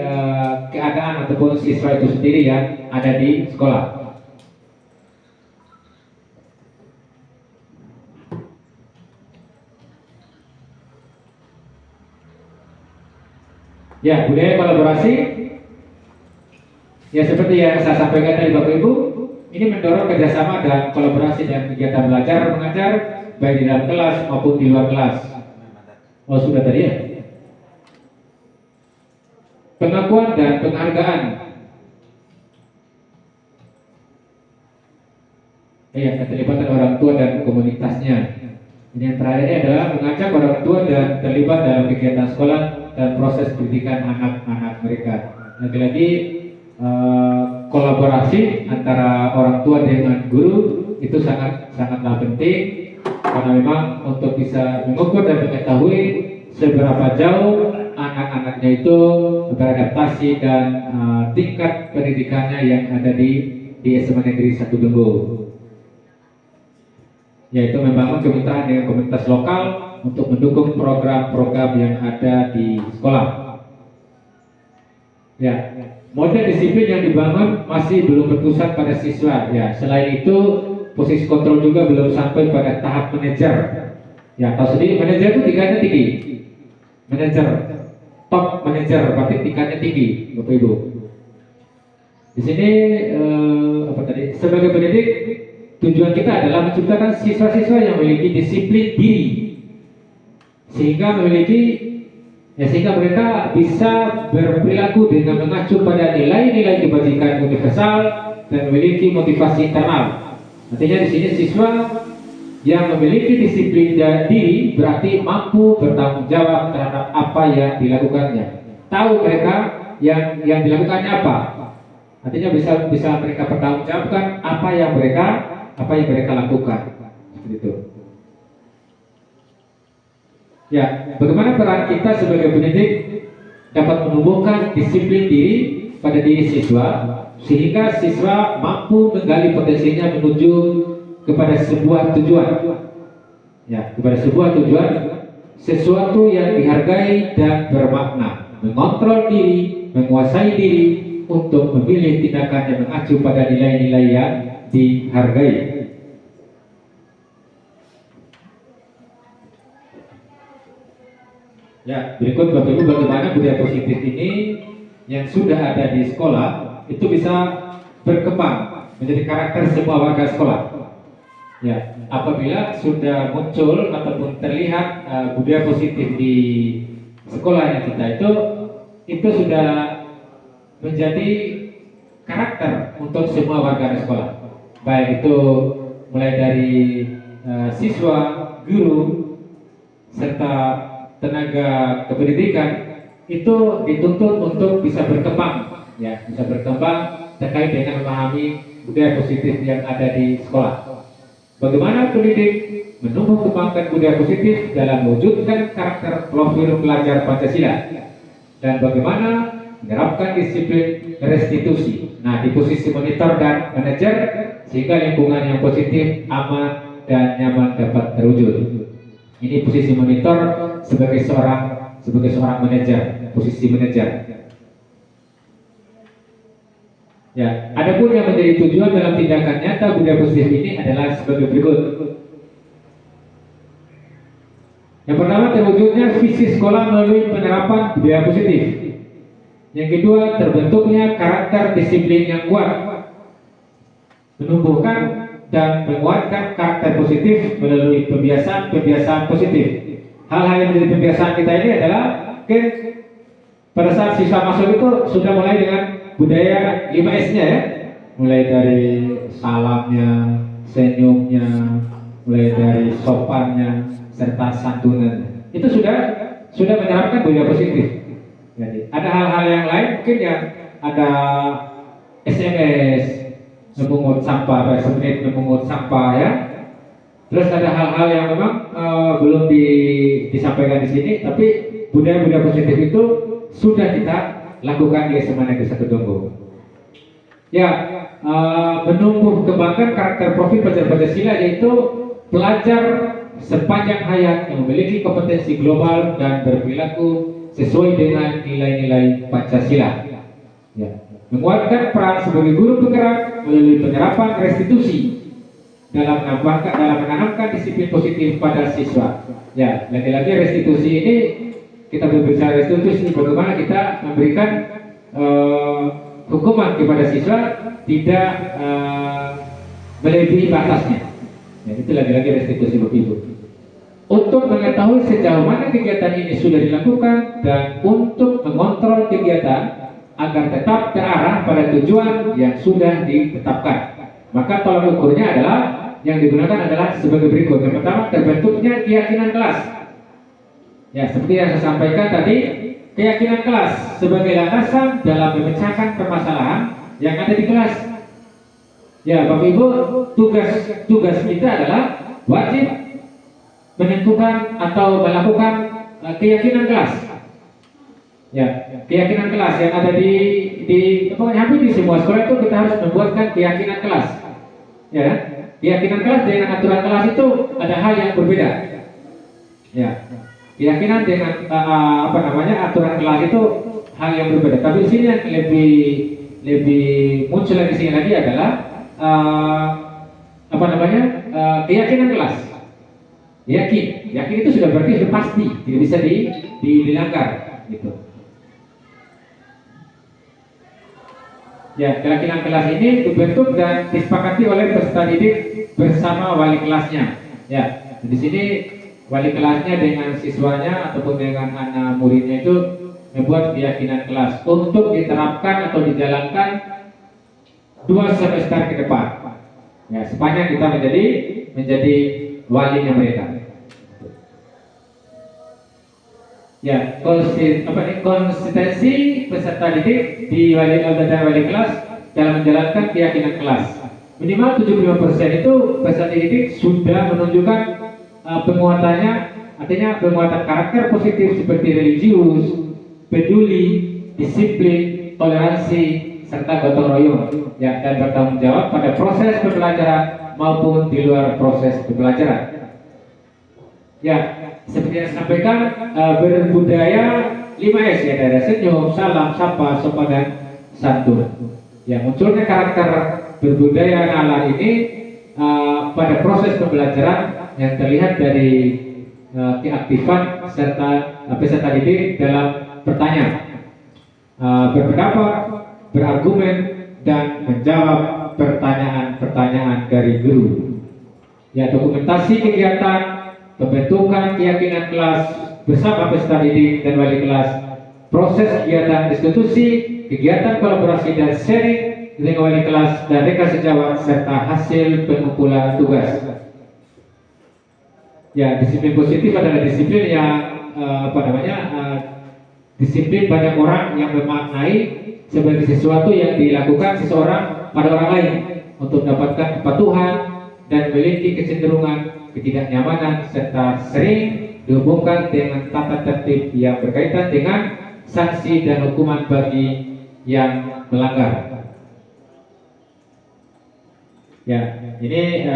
keadaan ataupun siswa itu sendiri yang ada di sekolah. Ya, budaya kolaborasi ya seperti yang saya sampaikan tadi Bapak Ibu, ini mendorong kerjasama dan kolaborasi dan kegiatan belajar mengajar baik di dalam kelas maupun di luar kelas. Oh sudah tadi ya. Pengakuan dan penghargaan. Ya, keterlibatan orang tua dan komunitasnya. Ini yang terakhir ini adalah mengajak orang tua dan terlibat dalam kegiatan sekolah dan proses pendidikan anak-anak mereka. Lagi-lagi kolaborasi antara orang tua dengan guru itu sangatlah penting karena memang untuk bisa mengukur dan mengetahui seberapa jauh anak-anaknya itu beradaptasi dan tingkat pendidikannya yang ada di SMA Negeri 1 Tonggo, yaitu membangun kemitraan dengan komunitas lokal untuk mendukung program-program yang ada di sekolah. Ya, model disiplin yang dibangun masih belum berpusat pada siswa. Ya, selain itu posisi kontrol juga belum sampai pada tahap manajer. Ya, tahu sendiri manajer itu tingkatnya tinggi. Manajer, top manajer, berarti tingkatnya tinggi, Bapak Ibu. Di sini sebagai pendidik, tujuan kita adalah menciptakan siswa-siswa yang memiliki disiplin diri, sehingga mereka bisa berperilaku dengan mengacu pada nilai-nilai kebajikan universal dan memiliki motivasi internal. Artinya di sini siswa yang memiliki disiplin diri berarti mampu bertanggung jawab terhadap apa yang dilakukannya. Tahu mereka yang dilakukannya apa. Artinya bisa mereka pertanggungjawabkan apa yang mereka lakukan. Seperti itu. Ya, bagaimana peran kita sebagai pendidik dapat menumbuhkan disiplin diri pada diri siswa sehingga siswa mampu menggali potensinya menuju kepada sebuah tujuan. Ya, kepada sebuah tujuan, sesuatu yang dihargai dan bermakna, mengontrol diri, menguasai diri untuk memilih tindakan yang mengacu pada nilai-nilai yang dihargai. Ya, berikut Bapak Ibu bagaimana budaya positif ini yang sudah ada di sekolah itu bisa berkembang menjadi karakter semua warga sekolah. Ya, apabila sudah muncul ataupun terlihat budaya positif di sekolahnya kita itu sudah menjadi karakter untuk semua warga sekolah. Baik itu mulai dari siswa, guru, serta tenaga kependidikan itu dituntut untuk bisa berkembang, ya, bisa berkembang terkait dengan memahami budaya positif yang ada di sekolah. Bagaimana pendidik menumbuh kembangkan budaya positif dalam mewujudkan karakter profil pelajar Pancasila, dan bagaimana menerapkan disiplin restitusi. Nah, di posisi monitor dan manajer sehingga lingkungan yang positif, aman, dan nyaman dapat terwujud. Ini posisi monitor sebagai seorang manajer, posisi manajer. Ya, adapun yang menjadi tujuan dalam tindakan nyata budaya positif ini adalah sebagai berikut. Yang pertama, terwujudnya visi sekolah melalui penerapan budaya positif. Yang kedua, terbentuknya karakter disiplin yang kuat, menumbuhkan dan menguatkan karakter positif melalui pembiasaan positif. Hal-hal yang menjadi pembiasaan kita ini adalah mungkin pada saat siswa masuk itu sudah mulai dengan budaya 5S-nya, ya, mulai dari salamnya, senyumnya, mulai dari sopannya, serta santunan. Itu sudah menerapkan budaya positif. Jadi ada hal-hal yang lain mungkin yang ada SMS memungut sampah, semenit memungut sampah, ya. Terus ada hal-hal yang memang belum disampaikan di sini, tapi budaya-budaya positif itu sudah kita lakukan di SMA Negeri 1 Donggo. Ya, menumbuh kembangkan karakter profil pelajar Pancasila, yaitu pelajar sepanjang hayat yang memiliki kompetensi global dan berperilaku sesuai dengan nilai-nilai Pancasila. Ya, menguatkan peran sebagai guru penggerak melalui penerapan restitusi dalam menanamkan disiplin positif pada siswa. Ya, lagi-lagi restitusi ini, kita berbicara restitusi, bagaimana kita memberikan hukuman kepada siswa tidak melebihi batasnya. Ya, itu lagi-lagi restitusi Bapak Ibu. Untuk mengetahui sejauh mana kegiatan ini sudah dilakukan dan untuk mengontrol kegiatan agar tetap terarah pada tujuan yang sudah ditetapkan, maka tolak ukurnya adalah yang digunakan adalah sebagai berikut. Yang pertama, terbentuknya keyakinan kelas. Ya, seperti yang saya sampaikan tadi, keyakinan kelas sebagai landasan dalam memecahkan permasalahan yang ada di kelas. Ya, Bapak Ibu, tugas kita adalah wajib menentukan atau melakukan keyakinan kelas. Ya, keyakinan kelas yang ada di pokoknya hampir di semua sekolah itu kita harus membuatkan keyakinan kelas. Ya, keyakinan kelas dengan aturan kelas itu ada hal yang berbeda. Ya, keyakinan dengan aturan kelas itu hal yang berbeda. Tapi di sini yang lebih muncul di sini lagi adalah keyakinan kelas. Yakin itu sudah berarti sudah pasti, tidak bisa dilanggar, gitu. Ya, keyakinan kelas ini dibentuk dan disepakati oleh peserta didik bersama wali kelasnya. Ya, di sini wali kelasnya dengan siswanya ataupun dengan anak muridnya itu membuat keyakinan kelas untuk diterapkan atau dijalankan 2 semester ke depan. Ya, sepanjang kita menjadi walinya mereka. Ya, konsistensi peserta didik di wali kelas dalam menjalankan keyakinan kelas. Minimal 75% itu peserta didik sudah menunjukkan penguatannya, artinya penguatan karakter positif seperti religius, peduli, disiplin, toleransi, serta gotong royong, ya, dan bertanggung jawab pada proses pembelajaran maupun di luar proses pembelajaran. Ya, seperti yang disampaikan, berbudaya 5S, ya, ada senyum, salam, sapa, sopan, dan santun. Ya, munculnya karakter berbudaya nalar ini pada proses pembelajaran yang terlihat dari keaktifan peserta didik dalam bertanya, berpendapat, berargumen, dan menjawab pertanyaan-pertanyaan dari guru. Ya, dokumentasi kegiatan, pembentukan keyakinan kelas bersama peserta didik dan wali kelas, proses kegiatan diskusi, kegiatan kolaborasi dan sharing, dengan wali kelas dan rekan sejawat serta hasil pengumpulan tugas. Ya, disiplin positif adalah disiplin yang disiplin banyak orang yang memaknai sebagai sesuatu yang dilakukan seseorang pada orang lain untuk mendapatkan kepatuhan dan memiliki kecenderungan ketidaknyamanan serta sering dihubungkan dengan tata tertib yang berkaitan dengan sanksi dan hukuman bagi yang melanggar. Ya, ini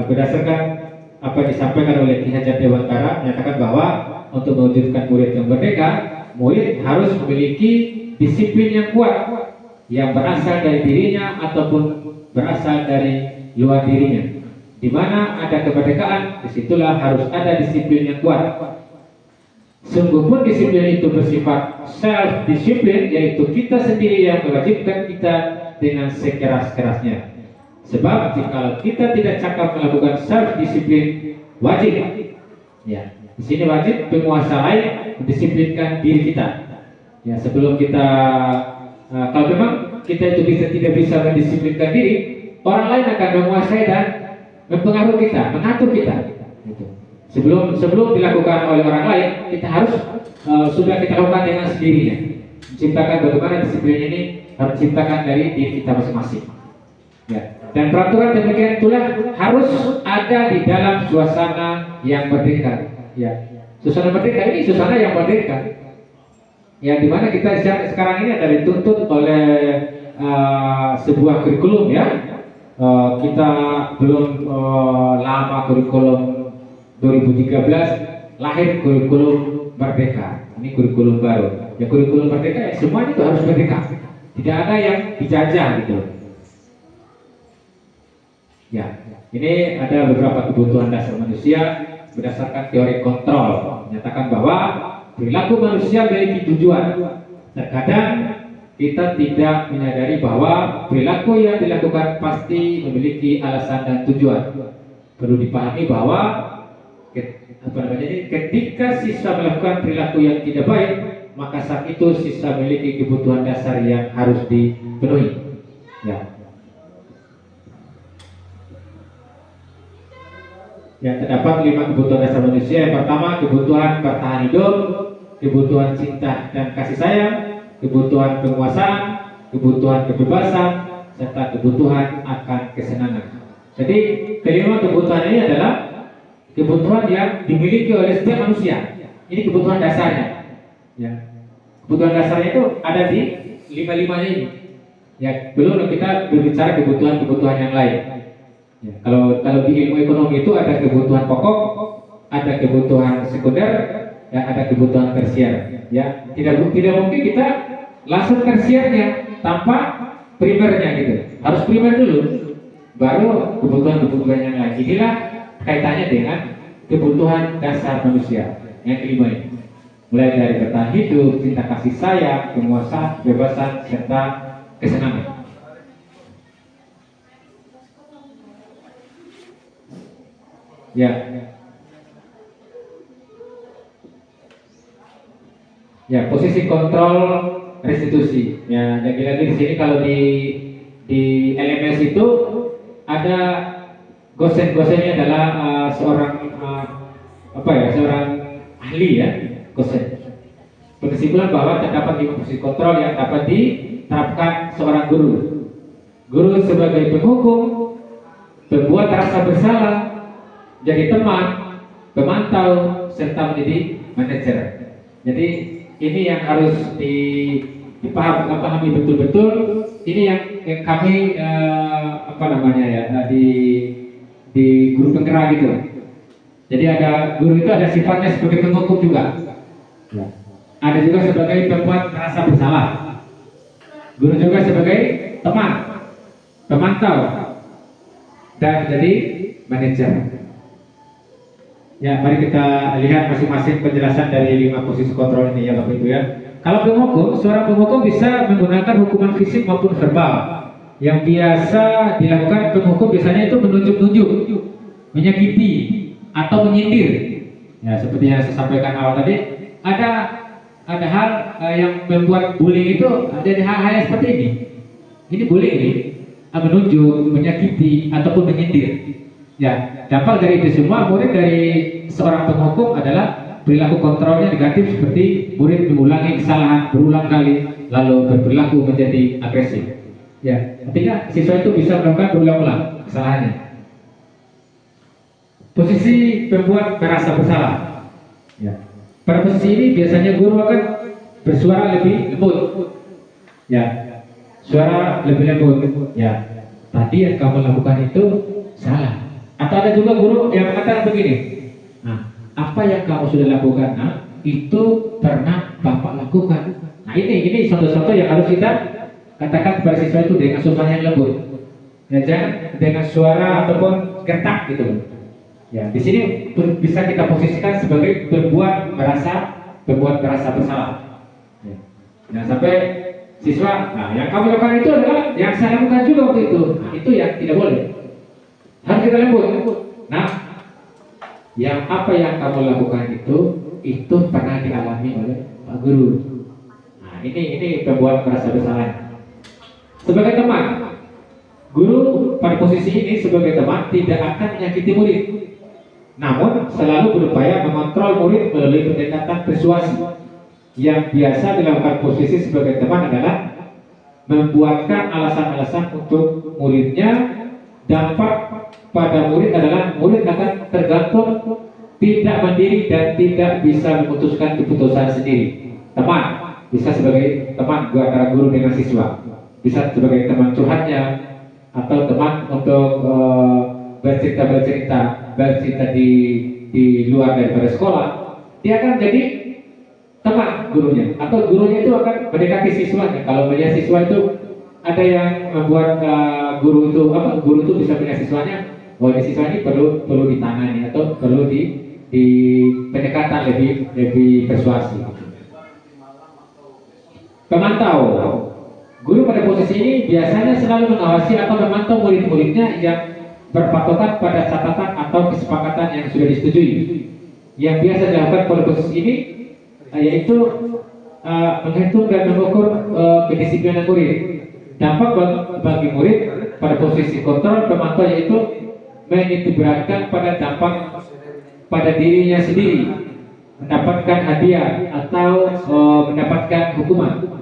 berdasarkan apa yang disampaikan oleh Ki Hajar Dewantara menyatakan bahwa untuk mewujudkan murid yang merdeka, murid harus memiliki disiplin yang kuat yang berasal dari dirinya ataupun berasal dari luar dirinya. Di mana ada kemerdekaan, disitulah harus ada disiplin yang kuat. Sungguh pun disiplin itu bersifat self-disiplin, yaitu kita sendiri yang mewajibkan kita dengan sekeras-kerasnya. Sebab jika kita tidak cakap melakukan self-disiplin, wajib. Ya, di sini wajib penguasa lain mendisiplinkan diri kita. Ya, sebelum kita kalau memang kita itu tidak bisa mendisiplinkan diri, orang lain akan menguasai dan mempengaruhi kita, mengatur kita. Gitu. Sebelum dilakukan oleh orang lain, kita harus sudah kita lakukan dengan sendirinya. Menciptakan bagaimana disiplin ini harus diciptakan dari diri kita masing-masing. Ya. Dan peraturan demikian itulah harus ada di dalam suasana yang merdeka. Ya. Suasana merdeka ini suasana yang merdeka. Ya, di mana kita sekarang ini adalah dituntut oleh sebuah kurikulum ya. Kita belum lama kurikulum 2013 lahir kurikulum merdeka. Ini kurikulum baru. Ya, kurikulum merdeka ya, semuanya itu harus merdeka. Tidak ada yang dijajah gitu. Ya, ini ada beberapa kebutuhan dasar manusia berdasarkan teori kontrol menyatakan bahwa perilaku manusia memiliki tujuan. Terkadang kita tidak menyadari bahwa perilaku yang dilakukan pasti memiliki alasan dan tujuan. Perlu dipahami bahwa ketika siswa melakukan perilaku yang tidak baik, maka saat itu siswa memiliki kebutuhan dasar yang harus dipenuhi. Ya. Yang terdapat 5 kebutuhan dasar manusia. Yang pertama, kebutuhan bertahan hidup, kebutuhan cinta dan kasih sayang, kebutuhan penguasaan, kebutuhan kebebasan, serta kebutuhan akan kesenangan. Jadi kelima kebutuhan ini adalah kebutuhan yang dimiliki oleh setiap manusia. Ini kebutuhan dasarnya. Ya. Kebutuhan dasarnya itu ada di 5-5-nya ini. Ya, belum kita berbicara kebutuhan-kebutuhan yang lain. Ya, kalau di ilmu ekonomi itu ada kebutuhan pokok, ada kebutuhan sekunder, dan ada kebutuhan tersier. Ya, tidak mungkin kita langsung tersiernya tanpa primernya gitu. Harus primer dulu, baru kebutuhan-kebutuhan yang lain. Inilah kaitannya dengan kebutuhan dasar manusia. Yang kelima ini, mulai dari bertahan hidup, cinta kasih sayang, penguasaan, kebebasan, serta kesenangan. Ya. Ya, posisi kontrol restitusi. Ya, lagi-lagi di sini kalau di LMS itu ada gosen-gosennya adalah seorang seorang ahli ya, gosen. Berkesimpulan bahwa terdapat 5 posisi kontrol yang dapat diterapkan seorang guru. Guru sebagai penghukum, pembuat rasa bersalah, jadi teman, pemantau, serta menjadi manajer. Jadi ini yang harus dipahami betul-betul. Ini yang kami di guru penggerak gitu. Jadi ada guru itu ada sifatnya sebagai penghukum juga. Ya. Ada juga sebagai pembuat rasa bersalah. Guru juga sebagai teman, pemantau, dan jadi manajer. Ya, mari kita lihat masing-masing penjelasan dari 5 posisi kontrol ini ya Bapak Ibu ya. Kalau penghukum, seorang penghukum bisa menggunakan hukuman fisik maupun verbal. Yang biasa dilakukan penghukum biasanya itu menunjuk-nunjuk, menyakiti atau menyindir. Ya, seperti yang saya sampaikan awal tadi, ada hal yang membuat bullying itu jadi hal-hal yang seperti ini. ini boleh ini menunjuk, menyakiti ataupun menyindir. Ya, dampak dari itu semua murid dari seorang penghukum adalah perilaku kontrolnya negatif seperti murid mengulangi kesalahan berulang kali lalu berperilaku menjadi agresif. Ya, artinya siswa itu bisa melakukan berulang-ulang kesalahannya. Posisi pembuat merasa bersalah. Ya. Pada posisi ini biasanya guru akan bersuara lebih lembut. Ya, suara lebih lembut. Ya, tadi yang kamu lakukan itu salah. Atau ada juga guru yang mengatakan begini. Nah, apa yang kamu sudah lakukan, itu pernah Bapak lakukan. Nah, ini contoh-contoh yang harus kita katakan kepada siswa itu dengan suara yang lembut. Ya, jangan dengan suara ataupun gertak gitu. Ya, di sini bisa kita posisikan sebagai berbuat merasa bersalah. Ya. Jangan sampai siswa, nah yang kamu lakukan itu adalah yang saya lakukan juga waktu itu. Nah, itu yang tidak boleh. Harus kita lembut. Nah, yang apa yang kamu lakukan itu pernah dialami oleh Pak Guru. Nah, ini pembuat merasa bersalah. Sebagai teman, guru pada posisi ini sebagai teman tidak akan menyakiti murid. Namun selalu berupaya mengontrol murid melalui pendekatan persuasi. Yang biasa dilakukan posisi sebagai teman adalah membuatkan alasan-alasan untuk muridnya. Dampak pada murid adalah murid akan tergantung, tidak mandiri dan tidak bisa memutuskan keputusan sendiri. Teman bisa sebagai teman antara guru dengan siswa, bisa sebagai teman curhatnya atau teman untuk bercerita di luar daripada sekolah. Dia akan jadi teman gurunya, atau gurunya itu akan mendekati siswanya. Kalau melihat siswa itu ada yang membuat guru itu bisa melihat siswanya, bahwa siswa ini perlu ditangani atau perlu di pendekatan lebih persuasi. Pemantau, guru pada posisi ini biasanya selalu mengawasi atau memantau murid-muridnya yang berpatokan pada catatan atau kesepakatan yang sudah disetujui. Yang biasa dilakukan pada posisi ini yaitu menghitung dan mengukur kedisiplinan murid. Dampak bagi murid pada posisi kontrol pemantau yaitu menitikberatkan pada dampak pada dirinya sendiri, mendapatkan hadiah atau mendapatkan hukuman.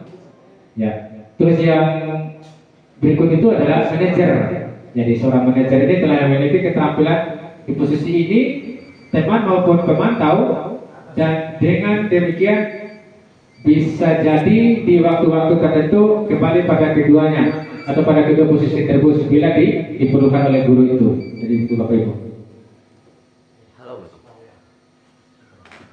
Ya. Terus yang berikut itu adalah manajer. Jadi seorang manajer ini telah memiliki keterampilan di posisi ini, teman maupun pemantau, dan dengan demikian bisa jadi di waktu-waktu tertentu kembali pada keduanya atau pada kedua posisi tersebut bila diperlukan oleh guru itu. Jadi itu Bapak Ibu.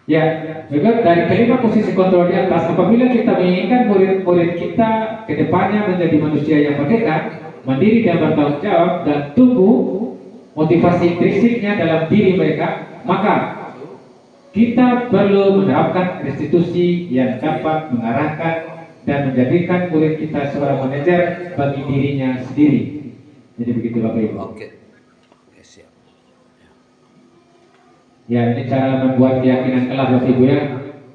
Ya, juga dari kelima posisi kontrol di atas, apabila kita menginginkan murid-murid kita ke depannya menjadi manusia yang merdeka, mandiri dan bertanggung jawab, dan tumbuh motivasi intrinstiknya dalam diri mereka, maka kita perlu menerapkan restitusi yang dapat mengarahkan dan menjadikan murid kita seorang manajer bagi dirinya sendiri. Jadi begitu Bapak Ibu. Oke, siap. Ya, ini cara membuat keyakinan kelas Bapak Ibu ya.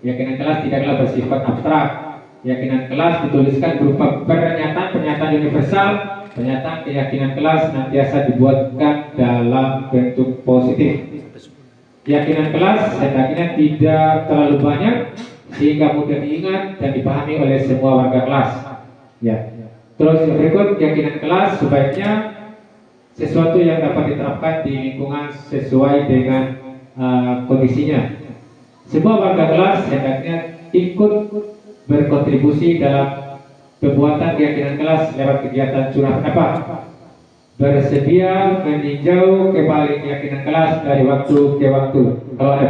Keyakinan kelas tidaklah bersifat abstrak. Keyakinan kelas dituliskan berupa pernyataan universal. Pernyataan keyakinan kelas senantiasa dibuatkan dalam bentuk positif. Keyakinan kelas hendaknya tidak terlalu banyak sehingga mudah diingat dan dipahami oleh semua warga kelas. Ya. Terus yang berikut, keyakinan kelas sebaiknya sesuatu yang dapat diterapkan di lingkungan sesuai dengan kondisinya. Semua warga kelas hendaknya ikut berkontribusi dalam pembuatan keyakinan kelas lewat kegiatan curah pendapat. Bersedia meninjau kembali keyakinan kelas dari waktu ke waktu. Kalau ada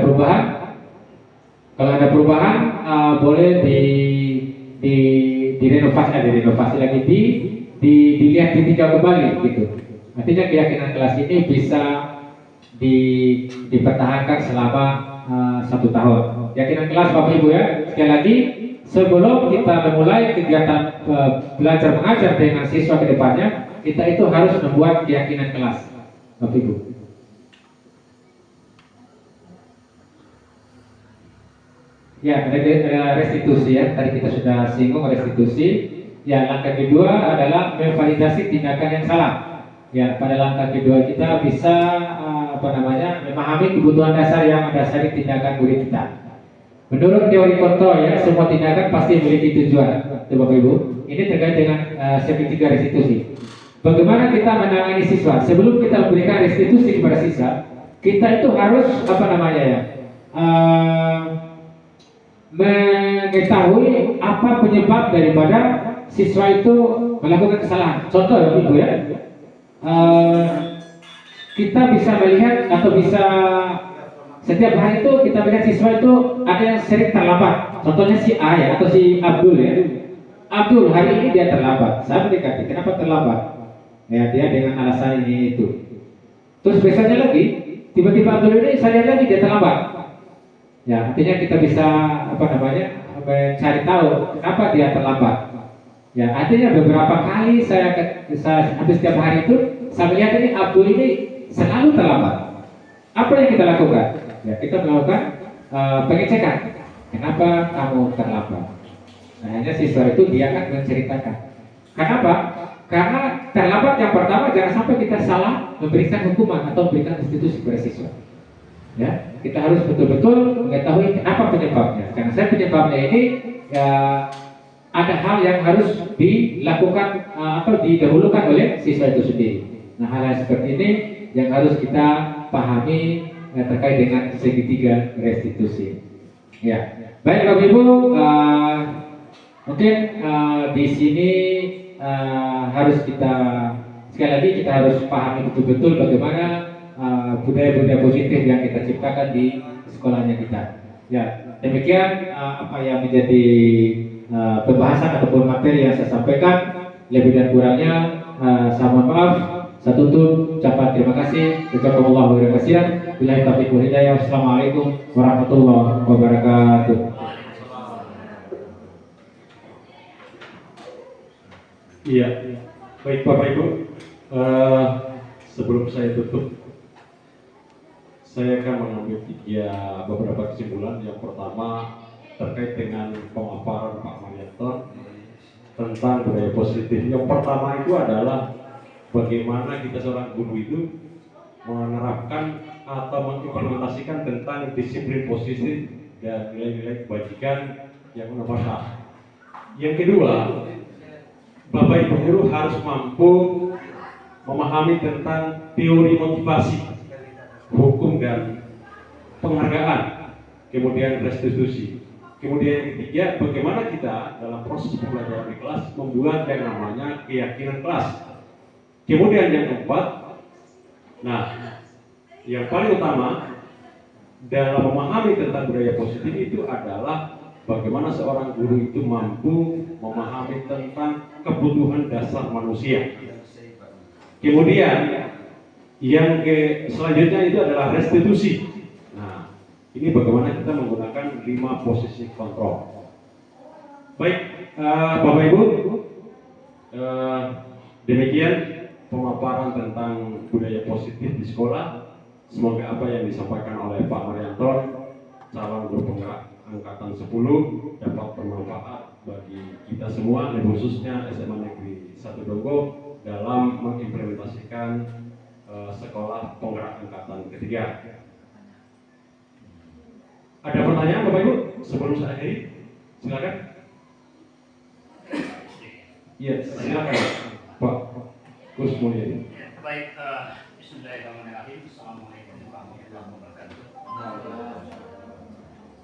perubahan, boleh direnovasi lagi, dilihat, ditinjau kembali gitu. Artinya keyakinan kelas ini bisa dipertahankan selama 1 tahun. Keyakinan kelas Bapak Ibu ya. Sekali lagi, sebelum kita memulai kegiatan belajar mengajar dengan siswa ke depannya, kita itu harus membuat keyakinan kelas, Bapak Ibu. Ya, ada restitusi ya. Tadi kita sudah singgung restitusi. Ya, langkah kedua adalah memvalidasi tindakan yang salah. Ya, pada langkah kedua kita bisa memahami kebutuhan dasar yang mendasari tindakan murid kita. Menurut teori kontrol ya, semua tindakan pasti memiliki tujuan. Bapak Ibu, ini terkait dengan segitiga restitusi. Bagaimana kita menangani siswa? Sebelum kita memberikan restitusi kepada siswa, kita itu harus mengetahui apa penyebab daripada siswa itu melakukan kesalahan. Contoh ya Ibu ya, kita bisa melihat atau bisa setiap hari itu kita melihat siswa itu ada yang sering terlambat. Contohnya si A ya, atau si Abdul ya. Abdul hari ini dia terlambat. Saya mendekati, kenapa terlambat? Ya dia dengan alasan ini itu. Terus besoknya lagi, tiba-tiba Abdul ini saya lihat lagi dia terlambat. Ya artinya kita bisa mencari tahu kenapa dia terlambat. Ya artinya beberapa kali saya habis setiap hari itu saya melihat ini Abdul ini selalu terlambat. Apa yang kita lakukan? Ya kita melakukan pengecekan. Kenapa kamu terlambat? Nah, hanya siswa itu dia akan menceritakan. Kenapa? Karena terlambat yang pertama jangan sampai kita salah memberikan hukuman atau memberikan restitusi kepada siswa. Ya, kita harus betul-betul mengetahui kenapa penyebabnya. Karena saya penyebabnya ini ya ada hal yang harus dilakukan atau didahulukan oleh siswa itu sendiri. Nah, hal-hal seperti ini yang harus kita pahami terkait dengan segitiga restitusi. Ya, baik Bapak Ibu, mungkin di sini harus kita sekali lagi kita harus pahami betul-betul bagaimana budaya-budaya positif yang kita ciptakan di sekolahnya kita. Ya, demikian apa yang menjadi pembahasan ataupun materi yang saya sampaikan. Lebih dan kurangnya saya mohon maaf. Saya tutup ucapan terima kasih. Jazakumullahu khairan. Billahi taufiq wal hidayah. Wassalamualaikum warahmatullahi wabarakatuh. Iya, baik Bapak Ibu. Sebelum saya tutup, saya akan mengambil beberapa kesimpulan. Yang pertama terkait dengan pemaparan Pak Marianto tentang budaya positif. Yang pertama itu adalah bagaimana kita seorang guru itu menerapkan atau mengimplementasikan tentang disiplin positif dan nilai-nilai kebajikan yang bermanfaat. Yang kedua, Bapak Ibu guru harus mampu memahami tentang teori motivasi, hukum dan penghargaan, kemudian restitusi. Kemudian yang ketiga, bagaimana kita dalam proses pembelajaran di kelas membuat yang namanya keyakinan kelas. Kemudian yang keempat, yang paling utama dalam memahami tentang budaya positif itu adalah bagaimana seorang guru itu mampu memahami tentang kebutuhan dasar manusia. Kemudian yang selanjutnya itu adalah restitusi. Nah, ini bagaimana kita menggunakan 5 posisi kontrol. Baik, Bapak Ibu, demikian pemaparan tentang budaya positif di sekolah. Semoga apa yang disampaikan oleh Pak Marianto, calon guru penggerak angkatan 10, dapat bermanfaat bagi kita semua, dan khususnya SMA Negeri 1 Donggo dalam mengimplementasikan sekolah penggerak angkatan ketiga. Ada pertanyaan Bapak Ibu sebelum saya akhiri? Silakan. Iya, silakan Pak Gus Mulyadi. Baik, bismillahirrahmanirrahim. Assalamualaikum warahmatullahi wabarakatuh.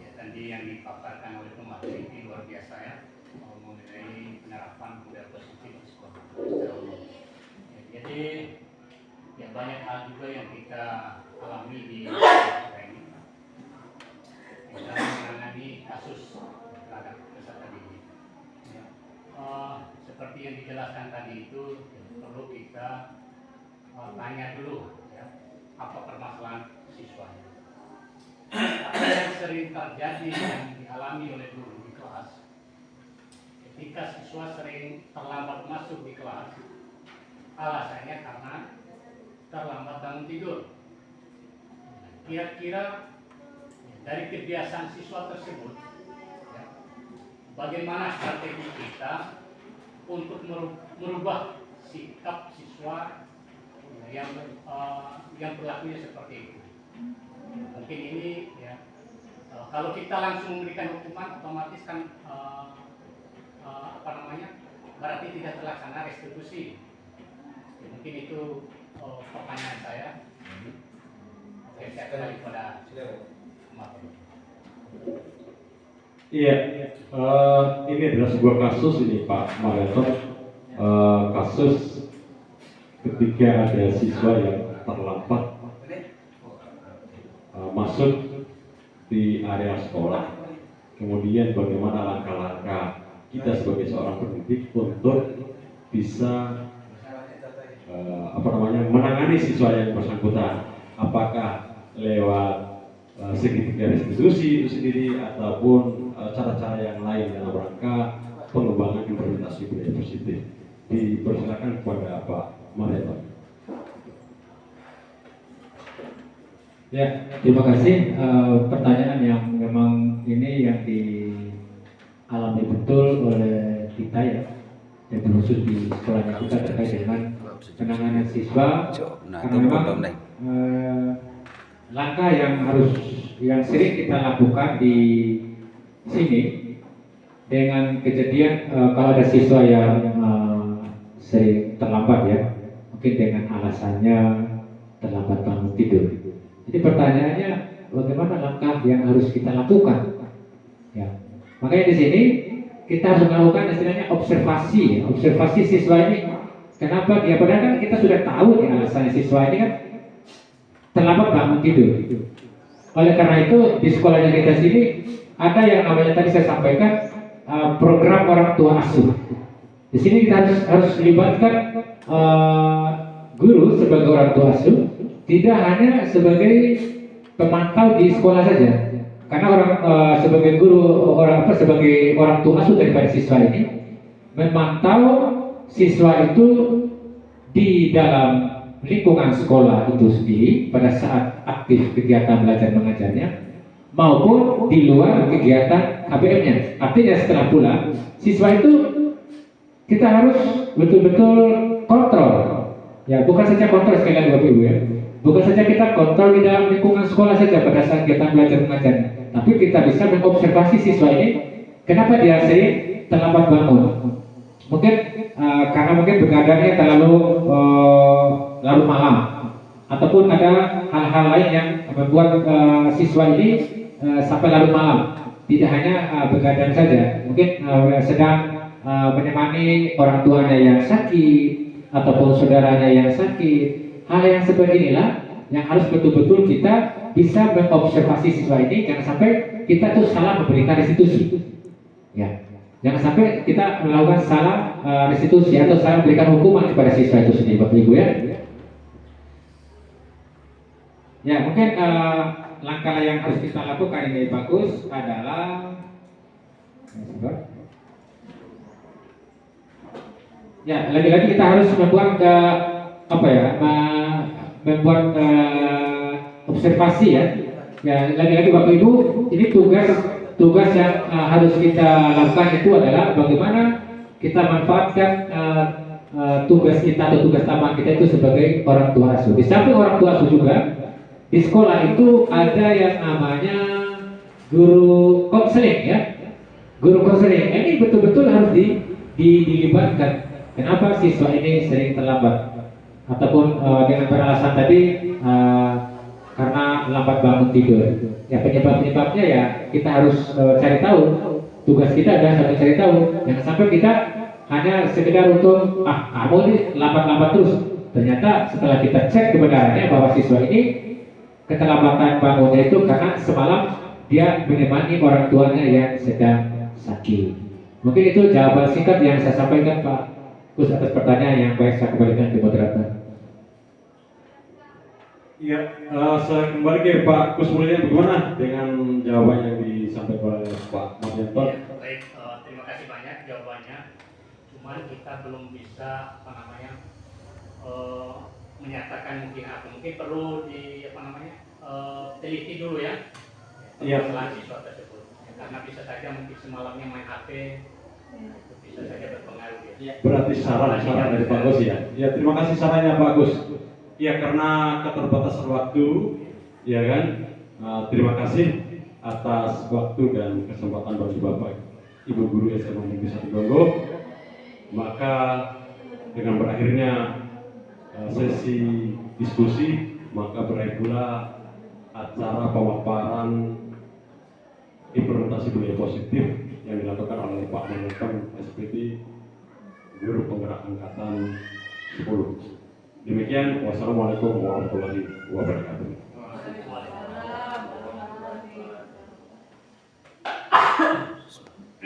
Ya, tadi yang dipaparkan oleh pemateri ini luar biasa ya, mengenai penerapan budaya positif di sekolah. Ya, jadi ya banyak hal juga yang kita alami di sekolah ini dalam menangani kasus terhadap peserta didik. Ya, seperti yang dijelaskan tadi itu perlu kita tanya dulu ya, apa permasalahan siswanya. Apa yang sering terjadi yang dialami oleh guru di kelas, ketika siswa sering terlambat masuk di kelas, alasannya karena terlambat bangun tidur. Kira-kira dari kebiasaan siswa tersebut ya, bagaimana strategi kita untuk merubah sikap siswa yang berlakunya seperti itu. Mungkin ini ya, kalau kita langsung memberikan hukuman otomatis kan berarti tidak terlaksana restitusi. Mungkin itu pertanyaan saya. Oke, saya kembali pada Iya, ini adalah sebuah kasus ini Pak Mareto, kasus ketika ada siswa yang terlambat masuk di area sekolah, kemudian bagaimana langkah-langkah kita sebagai seorang pendidik untuk bisa menangani siswa yang bersangkutan, apakah lewat segitiga restitusi itu sendiri ataupun cara-cara yang lain dalam rangka pengembangan implementasi budaya positif. Dipersilakan kepada Pak Mareto. Ya, terima kasih. Pertanyaan yang memang ini yang dialami betul oleh kita ya, yang khusus di sekolahnya kita terkait dengan penanganan siswa. Karena memang langkah yang sering kita lakukan di sini dengan kejadian kalau ada siswa yang sering terlambat ya, mungkin dengan alasannya terlambat bangun tidur. Jadi pertanyaannya, bagaimana langkah yang harus kita lakukan? Ya, makanya di sini kita harus melakukan istilahnya observasi siswa ini. Kenapa dia? Padahal kan kita sudah tahu ya alasannya siswa ini kan terlambat bangun tidur. Oleh karena itu di sekolahnya kita sini ada yang namanya tadi saya sampaikan program orang tua asuh. Di sini kita harus melibatkan guru sebagai orang tua asuh. Tidak hanya sebagai pemantau di sekolah saja, karena sebagai guru sebagai orang tua asuh daripada siswa ini memantau siswa itu di dalam lingkungan sekolah itu sendiri pada saat aktif kegiatan belajar mengajarnya maupun di luar kegiatan KBM-nya. Artinya setelah pulang siswa itu kita harus betul-betul kontrol. Ya, bukan saja kontrol sekali lagi Bapak Ibu ya. Bukan saja kita kontrol di dalam lingkungan sekolah saja pada saat kegiatan belajar mengajar, tapi kita bisa mengobservasi siswa ini kenapa dia sering terlambat bangun. Mungkin karena mungkin begadangnya terlalu larut malam, ataupun ada hal-hal lain yang membuat siswa ini sampai larut malam. Tidak hanya begadang saja, mungkin sedang menemani orang tuanya yang sakit ataupun saudaranya yang sakit. Hal yang seperti inilah yang harus betul-betul kita bisa mengobservasi siswa ini, jangan sampai kita tuh salah memberikan restitusi. Ya, jangan sampai kita melakukan salah restitusi atau salah memberikan hukuman kepada siswa itu sendiri, Bapak Ibu ya. Ya, mungkin langkah yang harus kita lakukan ini bagus adalah ya, lagi-lagi kita harus membuat membuat observasi ya. Ya, lagi-lagi Bapak Ibu, ini tugas yang harus kita lakukan itu adalah bagaimana kita manfaatkan tugas kita atau tugas tambahan kita itu sebagai orang tua asuh. Di samping orang tua asuh juga di sekolah itu ada yang namanya guru konseling ya. Guru konseling ini betul-betul harus dilibatkan. Kenapa siswa ini sering terlambat? Ataupun dengan beralasan tadi karena lambat bangun tidur. Ya, penyebabnya ya kita harus cari tahu. Tugas kita adalah satu cari tahu. Jangan sampai kita hanya sekedar untuk kamu ini lambat-lambat terus. Ternyata setelah kita cek kebenarannya bahwa siswa ini keterlambatan bangunnya itu karena semalam dia menemani orang tuanya yang sedang sakit. Mungkin itu jawaban singkat yang saya sampaikan Pak Kus atas pertanyaan yang baik. Saya kembalikan ke moderator. Iya, saya kembali ke Pak Kus Mulya. Bagaimana dengan jawaban yang disampaikan oleh Pak Mardianto? Ya, baik, terima kasih banyak jawabannya. Cuman kita belum bisa menyatakan mungkin perlu teliti dulu ya. Iya. Masalah siswa tersebut. Karena bisa saja mungkin semalamnya main HP, itu bisa saja berpengaruh ya. Berarti saran dari Pak Gus ya. Ya, terima kasih sarannya Pak Gus. Ya, karena keterbatasan waktu, ya kan. Terima kasih atas waktu dan kesempatan bagi Bapak Ibu Guru SMA Negeri 1 Gongo. Maka dengan berakhirnya sesi diskusi, maka berakhir pula acara pemaparan implementasi budaya positif yang dilakukan oleh Pak Menkom SPT Guru Penggerak Angkatan 10. Demikian, wassalamualaikum warahmatullahi wabarakatuh.